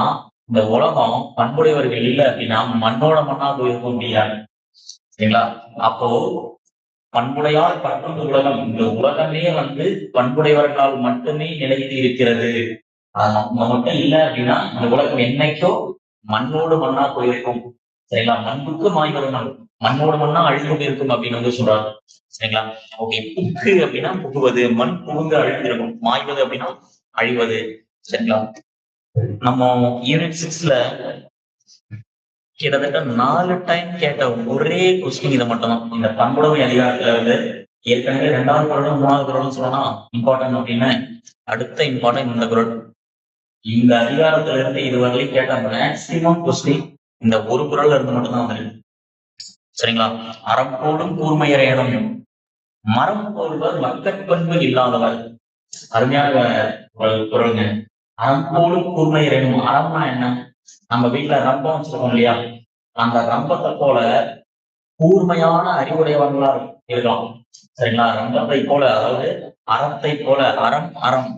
இந்த உலகம் பண்புடையவர்கள் இல்லை அப்படின்னா மண்ணோட மண்ணா போயிருக்க முடியாது. சரிங்களா? அப்போ பண்புடையால் பட்டுண்டு உலகம், இந்த உலகமே வந்து பண்புடையவர்களால் மட்டுமே நிலைத்து இருக்கிறது. நம்ம மட்டும் இல்லை அப்படின்னா இந்த உலகம் என்னைக்கோ மண்ணோடு மண்ணா போயிருக்கும். சரிங்களா? மண்புக்கு மாய்வது மண், மண்ணோடு மண்ணா அழிந்து போயிருக்கும் அப்படின்னு வந்து சொல்றாரு. சரிங்களா? ஓகே, புக்கு அப்படின்னா புகுவது, மண் புகுந்து அழிந்திருக்கும். மாய்வது அப்படின்னா அழிவது. சரிங்களா? நம்ம யூனிட் 6ல கிட்டத்தட்ட 4 டைம் கேட்ட ஒரே கொஸ்டின் இதை மட்டும்தான். இந்த பண்புடைமை அதிகாரத்துல வந்து ஏற்கனவே 2வது குறளும் 3வது குறளும் சொல்லலாம் இம்பார்ட்டன்ட் அப்படின்னு, அடுத்த இம்பார்ட்டன்ட் இந்த குறள். இந்த அதிகாரத்துல இருந்து இதுவரையிலும் கேட்ட மேக்சிமம் கொஸ்டின் இந்த ஒரு குறள்ல இருந்து மட்டும்தான் வந்து. சரிங்களா? அறம் போடும் கூர்மையரேனும் மரம் போடுவர் மக்கட்பண்பு இல்லாதவர். அருமையான குறளுங்க. அறம் போடும் கூர்மையரேனும். அறம்னா என்ன? நம்ம வீட்டுல ரம்பம் வச்சிருக்கோம் இல்லையா? அந்த ரம்பத்தை போல கூர்மையான அறிவுடையவர்களா இருக்கலாம். சரிங்களா? ரம்பத்தை போல, அதாவது அறத்தை போல. அறம் அறம்,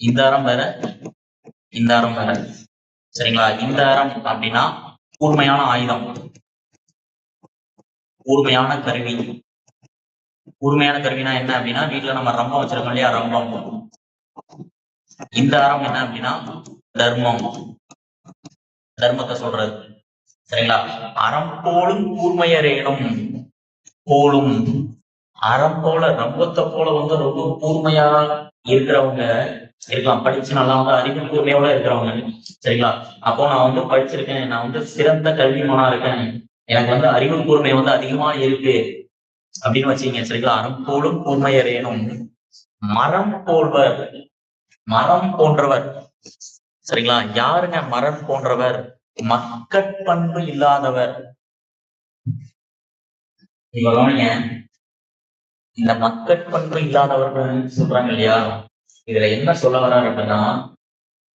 இந்த அறம் வேற, இந்த அறம் வேற. சரிங்களா? இந்த அறம் அப்படின்னா கூர்மையான ஆயுதம், கூர்மையான கருவி. கூர்மையான கருவினா என்ன அப்படின்னா வீட்டுல நம்ம ரம்பம் வச்சிருக்கோம் இல்லையா? ரம்பம். இந்த அறம் என்ன அப்படின்னா தர்மம், தர்மத்தை சொல்றது. சரிங்களா? அறம் போலும் கூர்மையரேனும். போலும் அறம் போல, ரம்பத்தை போல வந்து ரொம்ப கூர்மையா இருக்கிறவங்க இருக்கலாம். படிச்சு நல்லா வந்து அறிவு கூர்மையோட இருக்கிறவங்க. சரிங்களா? அப்போ நான் வந்து படிச்சிருக்கேன், நான் வந்து சிறந்த கல்விமானா இருக்கேன், எனக்கு வந்து அறிவு கூர்மை வந்து அதிகமா இருக்கு அப்படின்னு வச்சுக்கீங்க. சரிங்களா? அறம் போலும் கூர்மையரேனும் மரம் போல்வர். மரம் போன்றவர். சரிங்களா? யாருங்க மரம் போன்றவர்? மக்கட்பண்பு இல்லாதவர். இவங்க இந்த மக்கட்பண்பு இல்லாதவர்கள் சொல்றாங்க இல்லையா? இதுல என்ன சொல்ல வர்றாரு அப்படின்னா,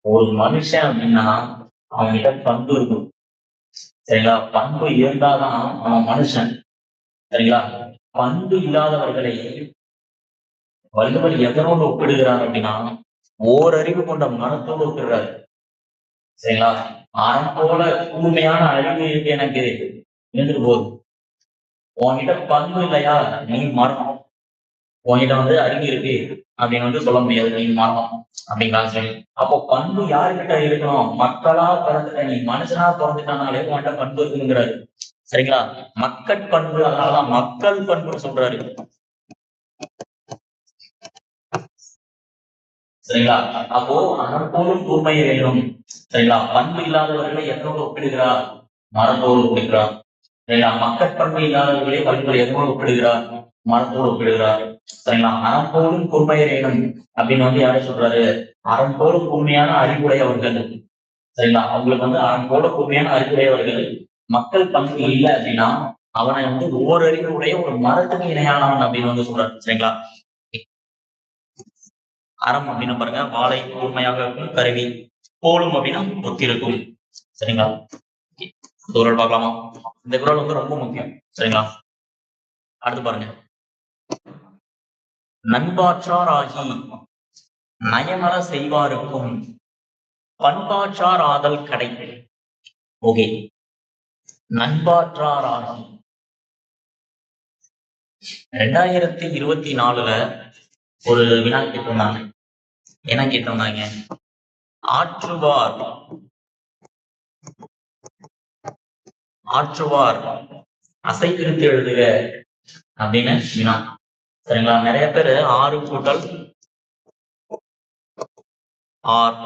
ஒரு மனுஷன் அப்படின்னா அவன்கிட்ட பண்பு இருக்கும். சரிங்களா? பண்பு இருந்தாதான் அவன் மனுஷன். சரிங்களா? பண்பு இல்லாதவர்களை வள்ளுவர் எதனோடு ஒப்பிடுகிறார் அப்படின்னா ஓரறிவு கொண்ட மனத்தோடு ஒப்பிடுறாரு. சரிங்களா? அறம் போல கூர்மையான அறிவு இருக்கு எனக்கு, இருந்துட்டு போகுது. உன்கிட்ட பண்பு இல்லையா, நீ மரம். உன்கிட்ட வந்து அறிவு இருக்கு அப்படின்னு வந்து சொல்ல முடியாது, நீ மரம் அப்படிங்கிறாங்க. சரி, அப்போ பண்பு யாருக்கிட்ட இருக்கணும்? மக்களா பிறந்துட்ட நீ, மனுஷனா பிறந்துட்டானாலே உன்கிட்ட பண்பு இருக்குங்கிறாரு. சரிங்களா? மக்கள் பண்பு, அதனாலதான் மக்கள் பண்புன்னு சொல்றாரு. சரிங்களா? அப்போ அறம் போலும் கூர்மை வேணும். சரிங்களா? பண்பு இல்லாதவர்களை எதனோடு ஒப்பிடுகிறார்? மரத்தோடு ஒப்பிடுகிறார். சரிங்களா? மக்கட்பண்பு இல்லாதவர்களை வள்ளுவர் எதனோடு ஒப்பிடுகிறார்? மரத்தோடு ஒப்பிடுகிறார். சரிங்களா? அறம் போலும் கூர்மை வேணும் அப்படின்னு யாரை சொல்றாரு? அறம் போலும் கூர்மையான அறிவுடையவர்கள். சரிங்களா? அவங்களுக்கு அறம் போல கூர்மையான அறிவுடையவர்கள். மக்கள் பண்பு இல்லை அப்படின்னா அவனை ஓரறிவுடைய ஒரு மரத்துக்கு இணையானவன் அப்படின்னு சொல்றாரு. சரிங்களா? அறம் அப்படின்னு பாருங்க, வாழை கூர்மையாக இருக்கும் கருவி, போலும் அப்படின்னா ஒத்திருக்கும். சரிங்களா? குரல் பார்க்கலாமா? இந்த குரல் ரொம்ப முக்கியம். சரிங்களா? அடுத்து பாருங்க, நண்பாற்றார் ஆகி நயமர செய்வாருக்கும் பண்பாற்றார் ஆதல் கடை. ஓகே, நண்பாற்றார் ஆகி 2024 ஒரு வினா கேட்டிருந்தாங்க. என்ன கேட்டிருந்தாங்க? ஆற்றுவார் ஆற்றுவார் அசை பிரித்து எழுதுக அப்படின்னு வினா. சரிங்களா? நிறைய பேரு 6 கூட்டல் ஆர்,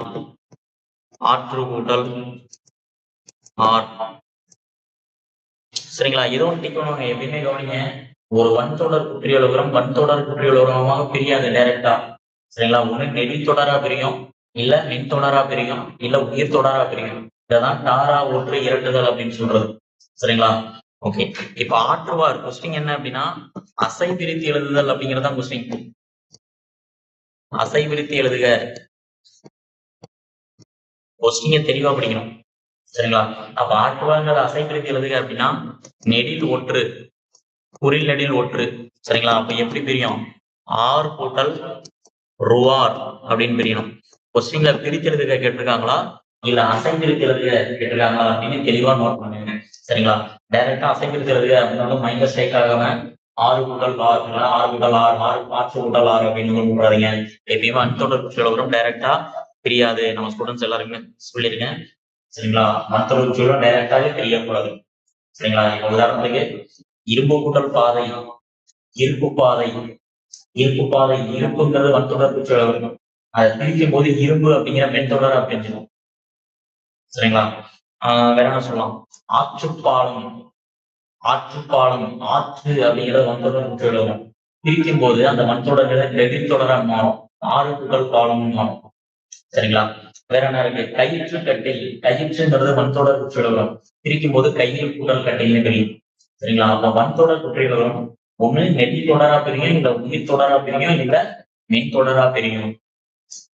ஆற்று கூட்டல் ஆர். சரிங்களா? ஏதோ டிக்கணும், எப்பயுமே கவனிங்க. ஒரு வன்தொடர் குற்றியலுகரம் வன்தொடர் குற்றியலுகரமாக பிரியாது டைரக்டா. சரிங்களா? ஒண்ணு நெடித்தொடரா பிரியும், இல்ல மின்தொடரா பிரியும், இல்ல உயிர் தொடரா பிரியும். இதான் டாரா ஒற்று இரட்டுதல் அப்படின்னு சொல்றது. சரிங்களா? ஓகே, இப்ப ஆற்றுவார் கொஸ்டின் என்ன அப்படின்னா அசை பிரித்து எழுதுதல் அப்படிங்கறதான் கொஸ்டின். அசை பிரித்து எழுதுக. கொஸ்டின் தெளிவா படிக்கணும். சரிங்களா? அப்ப ஆற்றுவார்ங்கிறத அசை பிரித்து எழுதுக அப்படின்னா நெடில் ஒற்று, குறில் நெடில் ஒற்று. சரிங்களா? அப்ப எப்படி பிரியும்? ஆர் கூட்டல் ருவார் அப்படின்னு பிரியணும். கொஸ்டின்ல பிரித்து எழுதுக கேட்டிருக்காங்களா இல்ல அசை பிரித்து எழுதுக கேட்டிருக்காங்களா அப்படின்னு தெளிவா நோட் பண்ணுங்க. சரிங்களா? டைரக்டா அசை பிரித்து எழுதுக அப்படின்னு மைனஸ் ஸ்ட்ரைக் ஆகாம 6 கூட்டல் ஆர், 6 கூட்டல் ஆர், 6 கூட்டல் ஆர் அப்படின்னு கூடாதீங்க. எப்பயுமே அன்தொடர் குற்றியலுகரம் டைரக்டா பிரியாது. நம்ம ஸ்டூடெண்ட்ஸ் எல்லாருக்குமே சொல்லியிருக்கேன். சரிங்களா? அன்தொடர் குற்றியலுகரம் டைரக்டாவே தெரியக்கூடாது. சரிங்களா? இப்ப உதாரணத்துக்கு இரும்பு கூட்டல் பாதை, இருப்பு பாதை. இருப்பு பாதை, இருப்புங்கிறது வன்தொடர் குற்றியலுகரம். அதை பிரிக்கும் போது இரும்பு அப்படிங்கிற மென்தொடர் அப்படின்னு. சரிங்களா? வேற என்ன சொல்லலாம்? ஆற்றுப்பாலம், ஆற்றுப்பாலம், ஆற்று அப்படிங்கிறது வன்தொடர் குற்றியலுகரம். பிரிக்கும் போது அந்த வன்தொடர்களை நெடித்தொடரா மாறும், 6 கூட்டல் பாலம் மாறும். சரிங்களா? வேற என்ன இருக்கு? கயிற்று கட்டில், கயிற்றுங்கிறது வன்தொடர் குற்றியலுகரம். பிரிக்கும் போது கையில் கூட்டல் கட்டில்னு பிரியும். சரிங்களா? அப்ப வன்தொடர் குற்றியலுகரம் ஒண்ணு நெடி தொடரா பிரியும், இல்ல உயிர் தொடரா பிரியும், இல்ல மென் தொடரா பிரியும்.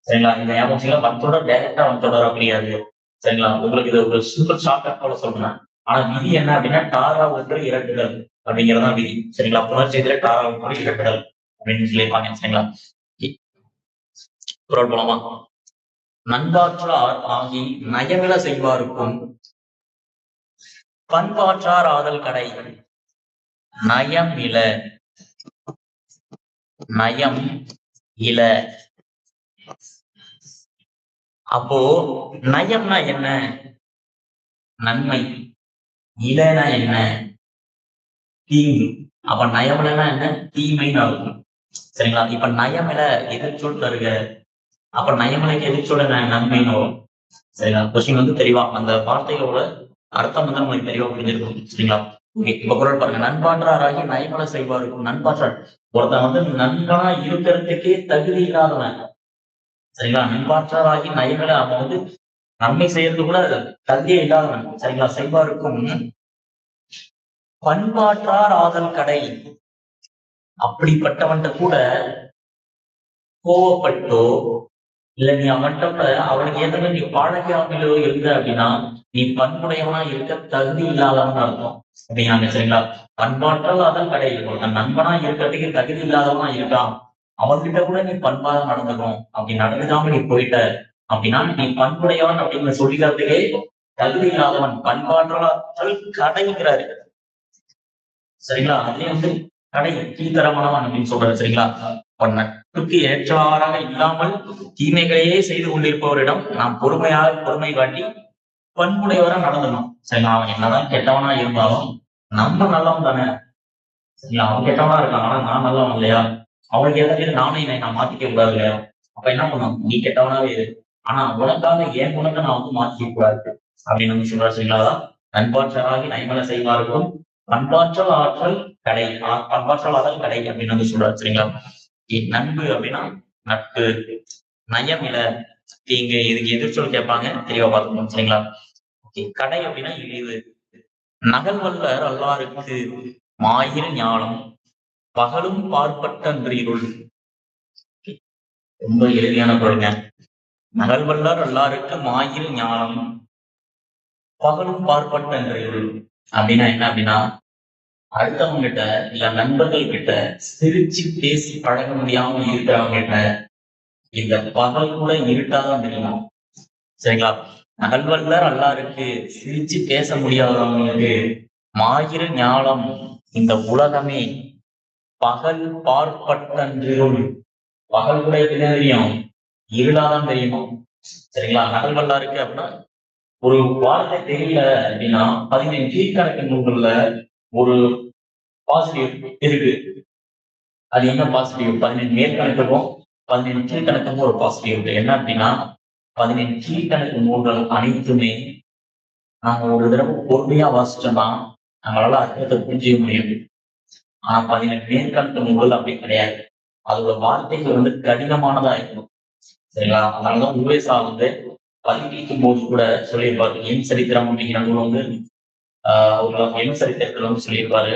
சரிங்களா? இந்த ஞாபகம் வன்தொடர் டைரக்டா வன்தொடரா பிரியாது. சரிங்களா? உங்களுக்கு இது ஒரு சூப்பர் ஷார்ட்கட் போல சொல்றேன். ஆனா விதி என்ன அப்படின்னா டாரா ஒன்று இரட்டுதல் அப்படிங்கிறதான் விதி. சரிங்களா? புணர்ச்சியத்துல டாரா ஒன்று இரட்டுதல் அப்படின்னு சொல்லியிருப்பாங்க. சரிங்களா? குரல் போலாமா? நண்பாற்றார் ஆகி நயமில செய்வாருக்கும் பண்பாற்றார் ஆதல் கடை. நயம் இல, நயம் இல. அப்போ நயம்னா என்ன? நன்மை. இலனா என்ன? தீங்கு. அப்ப நயம்னா என்ன? தீமைன்னு இருக்கும். சரிங்களா? இப்ப நயமில எதிர்ச்சொல் தருக. அப்ப நயமிலைக்கு எதிர்ச்சொல் என்ன? நன்மைன்னு வரும். சரிங்களா? கொஸ்டின் தெளிவா அந்த வார்த்தைகளோட அர்த்தம் நமக்கு தெளிவா புரிஞ்சிருக்கும். சரிங்களா? இப்ப குரல் பாருங்க, நண்பாற்றாராகி நயமல செய்வாருக்கும். நண்பாற்றார் ஒருத்தன் நண்பனா இருக்கிறதுக்கே தகுதி இல்லாதவன். சரிங்களா? நண்பாற்றாராகி நயமல அவன் நன்மை செய்யறது கூட தகுதியே இல்லாதவன். சரிங்களா? செய்வாருக்கும் பண்பாற்றார் ஆதல் கடை. அப்படிப்பட்டவன்ட்ட கூட கோவப்பட்டோ இல்ல நீ அவன்கிட்ட அவனுக்கு ஏற்ற மாதிரி நீ பழகாமலோ இருந்த அப்படின்னா நீ பண்புடையவனா இருக்க தகுதி இல்லாதவன் அர்த்தம் அப்படிங்கிறாங்க. சரிங்களா? பண்பாற்றால் ஆதல் கடை. ஒருத்தன் நண்பனா இருக்கிறதுக்கு தகுதி இல்லாதவனா இருக்கான், அவன்கிட்ட கூட நீ பண்பாக நடந்துக்கணும். அப்படி நடந்துக்காம நீ போயிட்ட அப்படின்னா நீ பண்புடையவன் அப்படின்னு சொல்லிக்கிறதுக்கே தகுதி இல்லாதவன். பண்பாற்றால் கடைங்கிறாரு. சரிங்களா? அதுலயும் கடை கீழ்த்தரமானவன் அப்படின்னு சொல்றாரு. சரிங்களா? நட்புக்கு ஏற்றவாறாக இல்லாமல் தீமைகளையே செய்து கொண்டிருப்பவரிடம் நாம் பொறுமை காட்டி பண்புடையவரா நடந்தணும். சரிங்களா? அவன் என்னதான் கெட்டவனா இருந்தாலும் நம்ம நல்லவன் தானே. சரிங்களா? அவன் கெட்டவனா இருக்கான், ஆனா நான் நல்லவன் இல்லையா? அவனுக்கு ஏதாவது நானே நான் மாத்திக்க கூடாது இல்லையா? அப்ப என்ன பண்ணும், நீ கெட்டவனாவே இரு, ஆனா உனக்காக என் குணத்தை நான் வந்து மாற்றிக்க கூடாது அப்படின்னு வந்து சொல்றாரு. சரிங்களா? அதான் நண்பாற்றலாகி நைமல செய்வாருக்கும் பண்பாற்றல் ஆற்றல் கடை, பண்பாற்றல் ஆற்றல் கடை அப்படின்னு வந்து சொல்றாரு. சரிங்களா? நண்பு அப்படின்னா நட்பு, நயம் இல்ல தீங்கு, இதுக்கு எதிர்ச்சொல் கேட்பாங்க, தெளிவா பார்த்துக்கணும். சரிங்களா? கடை அப்படின்னா இழிவு. நகல் வல்லர் அல்லாருக்கு மாயிர ஞானம் பகலும் பார்ப்பட்ட இருள். ரொம்ப எளிமையான பொருளுங்க. நகல் வல்லார் அல்லாருக்கு மாயிர ஞானம் பகலும் பார்ப்பட்ட இருள் அப்படின்னா என்ன அப்படின்னா, அடுத்தவங்க கிட்ட இல்ல நண்பர்கள் கிட்ட சிரிச்சு பேசி பழக முடியாம இருக்கிறவங்க கிட்ட இந்த பகல் கூட இருட்டாதான் தெரியும். சரிங்களா? நகல்வல்லர் அல்லாருக்கு சிரிச்சு பேச முடியாதவங்களுக்கு மாயிர ஞானம் இந்த உலகமே பகல் பார்ப்பட்டன்றிருள். பகல் கூட எப்படிதான் தெரியும், இருளாதான் தெரியுமா. சரிங்களா? நகல்வல்லாருக்கு அப்படின்னா ஒரு வார்த்தை தெரியல அப்படின்னா 15 கீழ்கணக்கு நூல்கள்ல ஒரு பாசிட்டிவ் இருக்கு. அது என்ன பாசிட்டிவ்? 15 மேற்கணக்குக்கும் 15 கீழ்கணக்குக்கும் ஒரு பாசிட்டிவ் இருக்கு. என்ன அப்படின்னா 15 கீழ்கணக்கு நூல்கள் அனைத்துமே நாங்க ஒரு தடவை பொறுமையா வாசிச்சோம்னா நம்மளால அர்த்தத்தை புரிஞ்சுக்க முடியும். ஆனா 18 மேற்கணக்கு நூல்கள் அப்படி கிடையாது. அதோட வார்த்தைகள் வந்து கடினமானதா இருக்கும். சரிங்களா? அதனாலதான் உவேசா வந்து பதிப்பிக்கும் போது கூட சொல்லியிருப்பாரு. என் சரித்திரம் அப்படிங்கிற நூல் வந்து என் சரித்திரத்துல வந்து சொல்லியிருப்பாரு.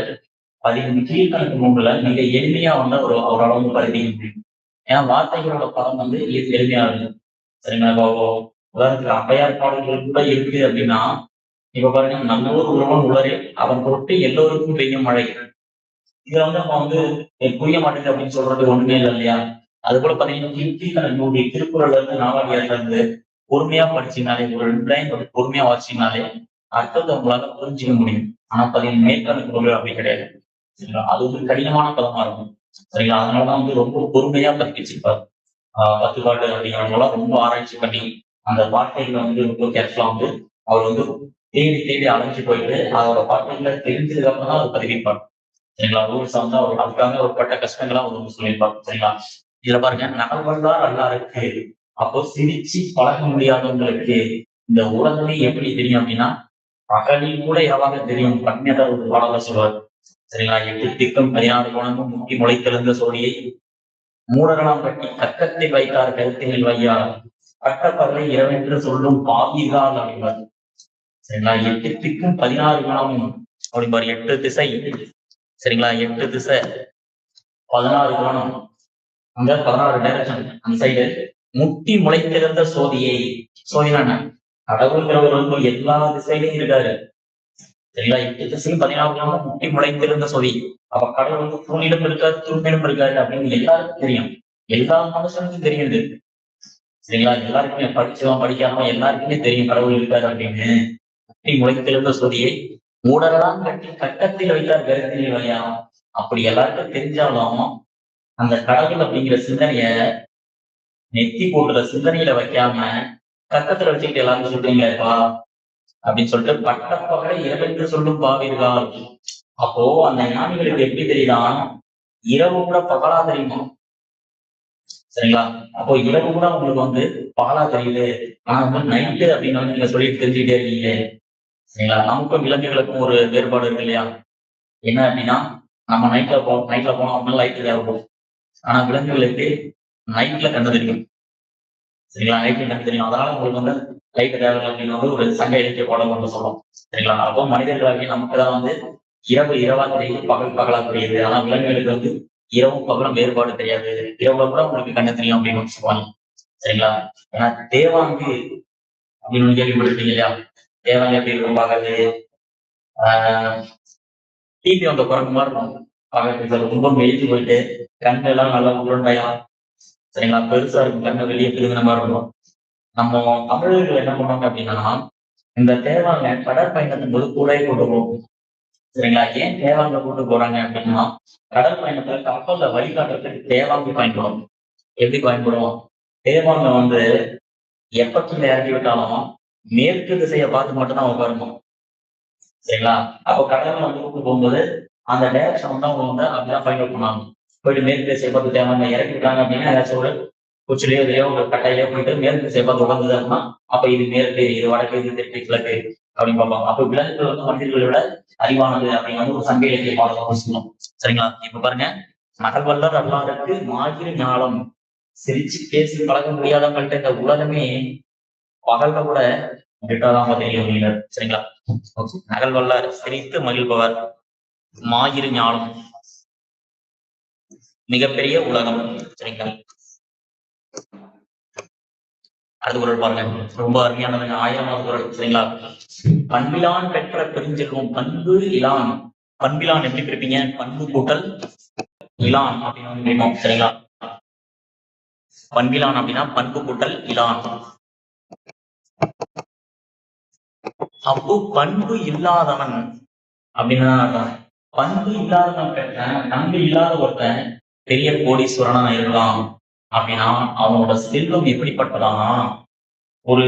15 கீழ்கணக்கு நூல்களை மிக எளிமையா வந்து அவரால் வந்து பதிப்பிக்க முடியும். ஏன்னா வார்த்தைகளோட படம் வந்து எளிமையா இருக்கும். சரிங்களா? இப்போ உதாரணத்துக்கு ஔவையார் பாடல்கள் கூட இருக்கு அப்படின்னா, இப்ப பாருங்க, நல்லோர் உழவன் உளரே அவன் தொட்டு எல்லோருக்கும் பெய்யும் மழை. இதுல வந்து நம்ம வந்து புரிய மாட்டேங்குது அப்படின்னு சொல்றது ஒண்ணுமே இல்லை இல்லையா? அது போல பாத்தீங்கன்னா கீழ்கணக்கு நூல் திருக்குறள்ல இருந்து நாலாடியார்ல இருந்து பொறுமையா படிச்சீங்கனாலே, ஒரு 2 லைன் பொறுமையா வாசிச்சீங்கனாலே அர்த்தத்தை உங்களால புரிஞ்சுக்க முடியும். ஆனா 15 மேற்கணக்கு நூல்கள் அப்படி கிடையாது. சரிங்களா? அது வந்து கடினமான பதமா இருக்கும். சரிங்களா? அதனாலதான் வந்து ரொம்ப பொறுமையா பதிப்பிச்சிருப்பாரு. 10 பாட்டு அப்படிங்கிறவங்களாம் ரொம்ப ஆராய்ச்சி பண்ணி அந்த வார்த்தைகளை வந்து ரொம்ப கேர்ஃபுல்லா வந்து அவர் வந்து தேடி தேடி அலைஞ்சு போயிட்டு அதோட வார்த்தைகளை தெரிஞ்சதுக்கு அப்புறம் தான் அவர் பதிவிப்பார். சரிங்களா? ரூல்ஸ் வந்து அவர் அதுக்காக அவர் பட்ட கஷ்டங்களா அவர் வந்து சொல்லியிருப்பார். சரிங்களா? இதுல பாருங்க, நகல்வல்லார் அல்லாருக்கு அப்போ சிரிச்சு பழக முடியாதவங்களுக்கு இந்த உலகமே எப்படி தெரியும் அப்படின்னா, பகலில் கூட இரவாக தெரியும் கண்ணியத ஒரு பாடல சொல்வார். சரிங்களா? 8 திக்கும் 16 கோணமும் முக்கி முளைத்தெழுந்த சோழியை மூடர்களாம் கட்டி கக்கத்தில் வைத்தார் கருத்தினில் வையார் பட்ட பகலை இரவென்று சொல்லும் பாவிகால் அப்படின்பார். சரிங்களா? 8 திக்கும் 16 குணமும் அப்படிம்பாரு. 8 திசை. சரிங்களா? 8 திசை 16 கோணம், அங்க 16 டைரக்ஷன் அந்த சைடு முட்டி முளைத்திருந்த சோதியை. சோதினா கடவுள்ங்கிறவர் வந்து எல்லா திசையிலையும் இருக்காரு. சரிங்களா? 8 திசையும் 16 கோணமும் முட்டி முளைத்திருந்த சோதி. அப்ப கடவுள் வந்து தூணிலும் இருக்காரு, தூண்மையிலும் இருக்காரு அப்படின்னு எல்லாருக்கும் தெரியும். எல்லா மனுஷனுக்கும் தெரியுது. சரிங்களா? எல்லாருக்குமே படிச்சவன் படிக்காம எல்லாருக்குமே தெரியும் கடவுள் இருக்காரு அப்படின்னு. முட்டி முளைத்திருந்த சோதியை மூடரெல்லாம் கட்டி கட்டத்தில் வைத்தார் கருத்தினில் வையா. அப்படி எல்லாருக்கும் தெரிஞ்சாலும் அந்த கடவுள் அப்படிங்கிற சிந்தனைய நெத்தி போட்டுற சிந்தனையில வைக்காம கட்டத்துல வச்சுக்கிட்டு எல்லாரும் சொல்றீங்கப்பா அப்படின்னு சொல்லிட்டு பட்டப்பகலை இரவென்று சொல்லும் பாவீர்கள். அப்போ அந்த ஞானிகளுக்கு எப்படி தெரியுதான், இரவு கூட பகலா தெரியுமா. சரிங்களா? அப்போ இரவு கூட உங்களுக்கு வந்து பகலா தெரியுது. ஆனா வந்து நைட்டு அப்படின்னு வந்து நீங்க சொல்லிட்டு தெரிஞ்சுக்கிட்டே இருக்கீங்க. சரிங்களா? நமக்கும் விலங்குகளுக்கும் ஒரு வேறுபாடு இருக்கு இல்லையா? என்ன அப்படின்னா, நம்ம நைட்ல போனோம் அப்படின்னா லைட் தேவைப்படும். ஆனா விலங்குகளுக்கு நைட்ல கண்ணு தெரியும். சரிங்களா? நைட்ல கண்ணு தெரியும். அதனால உங்களுக்கு வந்து லைட் தேவை அப்படின்னு வந்து ஒரு சங்க இலக்கிய பாடம் வந்து சொல்லும். சரிங்களா? அப்போ மனிதர்களாகிய நமக்கு தான் வந்து இரவு இரவா தெரியுது, பகல் பகலா தெரியுது. ஆனா விலங்குகளுக்கு வந்து இரவும் பகலும் வேறுபாடு தெரியாது. இரவுல கூட உங்களுக்கு கண்ணு தெரியும் அப்படின்னு சொல்லுவாங்க. சரிங்களா? ஏன்னா தேவாங்கு அப்படின்னு கேள்விப்பட்டிருக்கீங்க இல்லையா? தேவாங்கு எப்படி இருக்கும் பகல், டிவி அந்த குரங்கு மாதிரி இருக்கும். பகல் ரொம்ப மெலிஞ்சு போயிட்டு கண்ணு எல்லாம் நல்லா உருண்டையா, சரிங்களா, பெருசா இருக்கும், கண்ணு வெளியே திரும்பின மாதிரி இருக்கும். நம்ம தமிழர்கள் என்ன பண்ணுவாங்க அப்படின்னா, இந்த தேவாங்க கடற்பயணத்தின் போது கூடவே கொண்டு போகும். சரிங்களா? ஏன் தேவாங்க கூட்டு போறாங்க அப்படின்னா, கடல் பயணத்துல கப்பல்ல வழிகாட்டுறதுக்கு தேவாங்க பயன்படும். எப்படி பயன்படும்? தேவாங்க வந்து எப்ப கீழே இறக்கி விட்டாலும் மேற்கு திசையை பார்த்து மட்டும்தான் அவங்க வரணும். சரிங்களா? அப்போ கடல்ல வந்து கூட்டு போகும்போது அந்த டைரக்ஷன் வந்து அவங்க வந்து அப்படிதான் ஃபைண்ட் அவுட் பண்ணுவாங்க. போயிட்டு மேற்கு திசையை பார்த்து தேவாங்க இறக்கி விட்டாங்க அப்படின்னா ஏதாச்சும் ஒரு குச்சிலையோ இதையோ ஒரு கட்டையிலயோ போயிட்டு மேற்கு திசை பார்த்து உட்காந்துதாருன்னா அப்ப இது மேற்கு, இது வடக்கு, இது தெற்கு, கிழக்கு அப்படின்னு பார்ப்பாங்க. அப்ப விலங்குகள் வந்து மனிதர்களை விட அறிவானது அப்படிங்கிற ஒரு சங்க இலக்கிய பாடம் சொல்லணும். சரிங்களா? இப்ப பாருங்க, மகள்வல்லர் அல்லாருக்கு மாகிற ஞாலம், சிரிச்சு பேசி பழக முடியாதவங்கள்ட்ட இந்த உலகமே பகல்ல கூட விட்டாதான் தெரியும் அப்படிங்கிறார். சரிங்களா? நகல்வல்லர் சிரித்து மகிழ்பவர், மாயிரு ஞாலம் மிகப்பெரிய உலகம். சரிங்களா? அடுத்த குரல் பாருங்க, ரொம்ப அருமையானதுங்க. 1000வது குரல். சரிங்களா? பண்பிலான் பெற்ற பெருஞ்செல்வம். பண்பு இலான். பண்பிலான் எப்படி பிரிப்பீங்க? பண்பு கூட்டல் இலான் அப்படின்னு பிரிப்போம். சரிங்களா? பண்பிலான் அப்படின்னா பண்பு கூட்டல் இலான். அப்போ பண்பு இல்லாதவன் அப்படின்னா பண்பு இல்லாதவன் பெற்ற பண்பு இல்லாத ஒருத்தன் பெரிய கோடீஸ்வரனா இருக்கலாம் அப்படின்னா அவனோட செல்வம் எப்படிப்பட்டதானா, ஒரு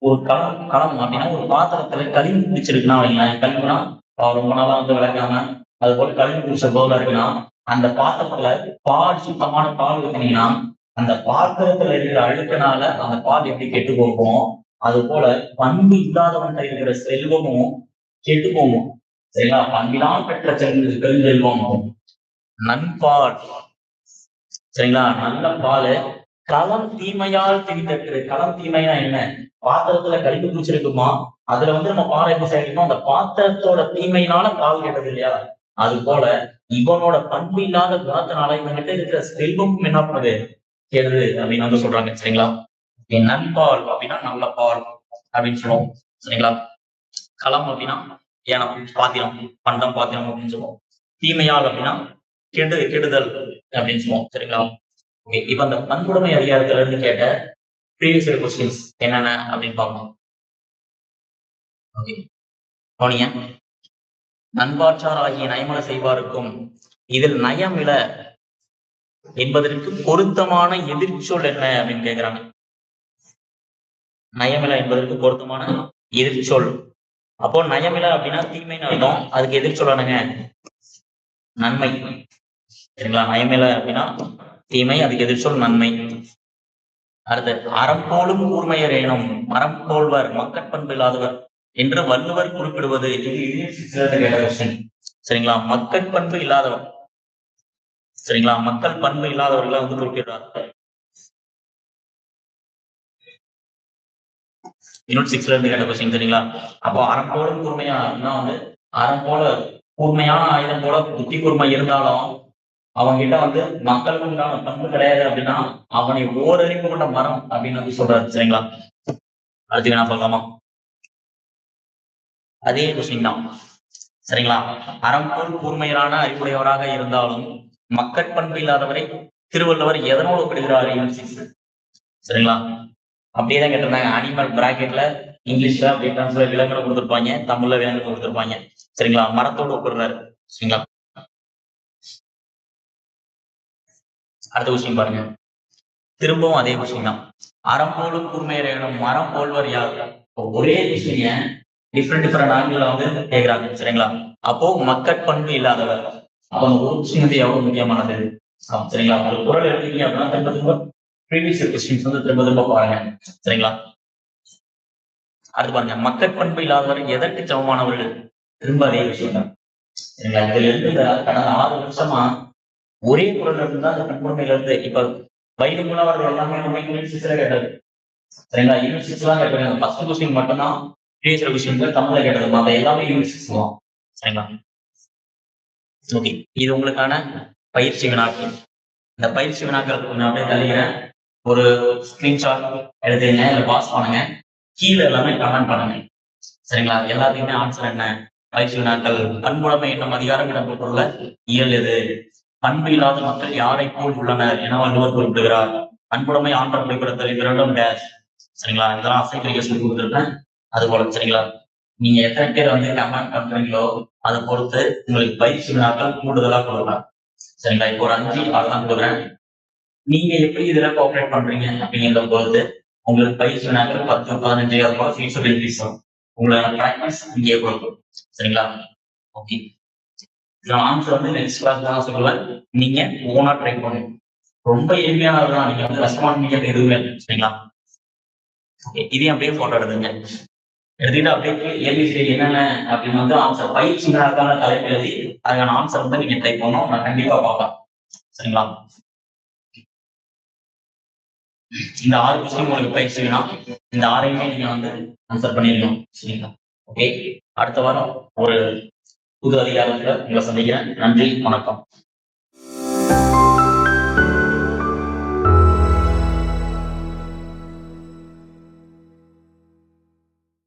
ஒரு களம் அப்படின்னா ஒரு பாத்திரத்துல களிம்பு பிடிச்சிருக்குன்னா வைங்களேன். களிம்புனா ரொம்ப நாளா வந்து விளக்காம அது போல களிம்பு பிடிச்ச போல இருக்குன்னா அந்த பாத்திரத்துல பால், சுத்தமான பால் ஊத்தினீங்கன்னா அந்த பாத்திரத்துல இருக்கிற அழுக்கினால அந்த பால் எப்படி கெட்டு போகும், அது போல பண்பு இல்லாதவன் இருக்கிற செல்வமும் கெட்டு போகும். சரிங்களா? பண்பினால் பெற்ற பெருஞ்செல்வம் நண்பால். சரிங்களா? நல்ல பால். களம் தீமையால் திரிந்தற்று. களம் தீமையா என்ன? பாத்திரத்துல கழிப்பு குடிச்சிருக்குமா, அதுல வந்து நம்ம பால் எப்படி சேர்க்கணும், அந்த பாத்திரத்தோட தீமையினால பால் கெட்டது இல்லையா? அது போல இவனோட பண்பு இல்லாத குணத்தினால இவன்கிட்ட இருக்கிற செல்வமும் என்ன பண்ணுது, கெடுது அப்படின்னு வந்து சொல்றாங்க. சரிங்களா? நண்பால் அப்படின்னா நல்ல பால் அப்படின்னு சொல்லுவோம். சரிங்களா? களம் அப்படின்னா ஏனம், பாத்திரம், பண்டம், பாத்திரம் அப்படின்னு சொல்லுவோம். தீமையால் அப்படின்னா கெடுதல் அப்படின்னு சொல்லுவோம். சரிங்களா? ஓகே, இப்ப அந்த பண்புடைமை அதிகாரத்துல இருந்து கேட்ட ப்ரீவியஸ் இயர் கொஸ்டின்ஸ் என்னென்ன அப்படின்னு பார்ப்போம். ஓகே, கவனிங்க. நண்பாற்றார் ஆகிய நயமல செய்வாருக்கும் இதில் நயமில என்பதற்கு பொருத்தமான எதிர்ச்சொல் என்ன அப்படின்னு கேட்கிறாங்க. நயமில என்பதற்கு பொருத்தமான எதிர்ச்சொல். அப்போ நயமில அப்படின்னா தீமைன்னு அர்த்தம். அதுக்கு எதிர்ச்சொல்லானுங்க நன்மை. சரிங்களா? நயமில அப்படின்னா தீமை, அதுக்கு எதிர்ச்சொல் நன்மை. அடுத்து, அறம் போலும் கூர்மையர் ஏனும் மரம் போல்வர் மக்கட்பண்பு இல்லாதவர் என்று வள்ளுவர் குறிப்பிடுவது. சரிங்களா? மக்கட்பண்பு இல்லாதவர். சரிங்களா? மக்கள் பண்பு இல்லாதவர்களை வந்து குறிப்பிடுறார். யூனிட் 6ல இருந்து கேட்ட கொஸ்டின். சரிங்களா? அப்போ அறம் போலும் கூர்மையா வந்து அறம் போல கூர்மையான ஆயுதம் போல புத்தி கூர்மை இருந்தாலும் அவங்க கிட்ட வந்து மக்களுக்கு உண்டான பண்பு கிடையாது அப்படின்னா அவனை ஓரறிவு கொண்ட மரம் அப்படின்னு வந்து சொல்றாரு. சரிங்களா? அடுத்து நான் சொல்லலாமா? அதே கொஸ்டின் தான். சரிங்களா? அறம் போல் கூர்மையான அறிவுடையவராக இருந்தாலும் மக்கட்பண்பு இல்லாதவரை திருவள்ளுவர் எதனோடு ஒப்பிடுகிறார்? சரிங்களா? அப்படியேதான் கேட்டிருந்தாங்க. அனிமல் பிராக்கெட்ல இங்கிலீஷ்ல அப்படி டிரான்ஸ்லேட் விலங்குகளை கொடுத்துருப்பாங்க, தமிழ்ல விலங்குகள் கொடுத்துருப்பாங்க. சரிங்களா? மரத்தோடு ஒப்பிடுறாரு. சரிங்களா? அடுத்த கொஸ்டின் பாருங்க, திரும்பவும் அதே கொஸ்டின் தான். அறம் போலும் கூர்மையர் எனும் மரம் போல்வர் யார்? ஒரே விஷயம் டிஃப்ரெண்ட் ஆங்கிள் வந்து கேட்கிறாங்க. சரிங்களா? அப்போ மக்கட்பண்பு இல்லாதவர். அப்போ அந்த ஒரு விஷயம் வந்து எவ்வளவு முக்கியமானது. சரிங்களா? ஒரு குரல் எடுத்தீங்க அப்படின்னா திரும்ப திரும்ப ப்ரீவியஸ் கொஸ்டின்ஸ் வந்து திரும்ப திரும்ப பாருங்க. சரிங்களா? அடுத்து பாருங்க, மக்கட்பண்பு இல்லாதவர் எதற்கு சமமானவர்கள்? திரும்ப அதே விஷயம் தான். சரிங்களா? இதுல இருந்து கடந்த 6 வருஷமா ஒரே குரல் இருந்தா அந்த பண்புடைமையில இருந்து இப்ப பைலிங்குலா வர்றது எல்லாமே நம்ம யூனிவர்சிட்டியில கேட்டது. சரிங்களா? யூனிவர்சிட்டிலாம் கேட்டது. ஃபர்ஸ்ட் கொஸ்டின் மட்டும்தான் ப்ரீவியஸ் கொஸ்டின் தமிழ்ல கேட்டது. மற்ற எல்லாமே யூனிவர்சிட்டி தான். சரிங்களா? ஓகே, இது உங்களுக்கான பயிற்சி வினாக்கள். இந்த பயிற்சி வினாக்கள் நான் அப்படியே தள்ளிக்கிறேன். ஒரு ஸ்கிரீன்ஷாட் எடுத்துங்க, இல்ல பாஸ் பண்ணுங்க, கீழே எல்லாமே கமெண்ட் பண்ணுங்க. சரிங்களா? எல்லாத்துக்குமே ஆன்சர் என்ன? பயிற்சி வினாக்கள். பண்புடைமை என்னும் அதிகாரம் இடம்பெற்றுள்ள இயல் எது? பண்பு இல்லாத மக்கள் யாரை போல் உள்ளனர் என வள்ளுவர் குறிப்பிடுகிறார். பண்புடைமை ஆன்ற குறிப்பிடத்தில் இரண்டும் டேஷ். சரிங்களா? இதெல்லாம் அசைக்கலிக்க சொல்லி கொடுத்துருக்கேன். அது போல. சரிங்களா? நீங்க எத்தனை பேர் வந்து கமெண்ட் பண்றீங்களோ அதை பொறுத்து உங்களுக்கு பயிற்சி வினாக்கள் கூடுதலா கொடுக்கலாம். சரிங்களா? இப்போ ஒரு 5, 6 தான் கொடுக்குறேன். நீங்க எப்படி இதுல கோஆபரேட் பண்றீங்க அப்படிங்கிறத பொறுத்து உங்களுக்கு பயிற்சி வினாக்கள் 10, 15 அது போல ஃபியூச்சர் இன்க்ரீஸ் ஆகும். உங்களோட பிராக்டிஸ் இங்கே கொடுக்கும். சரிங்களா? ஓகே, ஆன்சர் வந்து நெக்ஸ்ட் கிளாஸ் தான் சொல்லுவேன். நீங்க ஓனா ட்ரை பண்ணுங்க. ரொம்ப எளிமையானதுதான். நீங்க வந்து கஷ்டமான நீங்க எதுவுமே இல்லை. சரிங்களா? ஓகே. இதையும் அப்படியே போட்டோ எடுத்துங்க. எடுத்துக்கிட்டு அப்படியே ஏபிசிடி என்னென்ன அப்படின்னு வந்து ஆன்சர் பயிற்சிகளாக்கான தலைப்பு எழுதி அதுக்கான ஆன்சர் வந்து நீங்க டைப் பண்ணணும். நான் கண்டிப்பா பார்ப்பேன். சரிங்களா? இந்த 6 கொஸ்டின் உங்களுக்கு பயிற்சி வேணும். இந்த 6யுமே நீங்க வந்து ஆன்சர் பண்ணிருக்கணும். சரிங்களா? ஓகே. அடுத்த வாரம் ஒரு புது அதிகாரத்துல உங்களை சந்திக்கிறேன். நன்றி, வணக்கம்.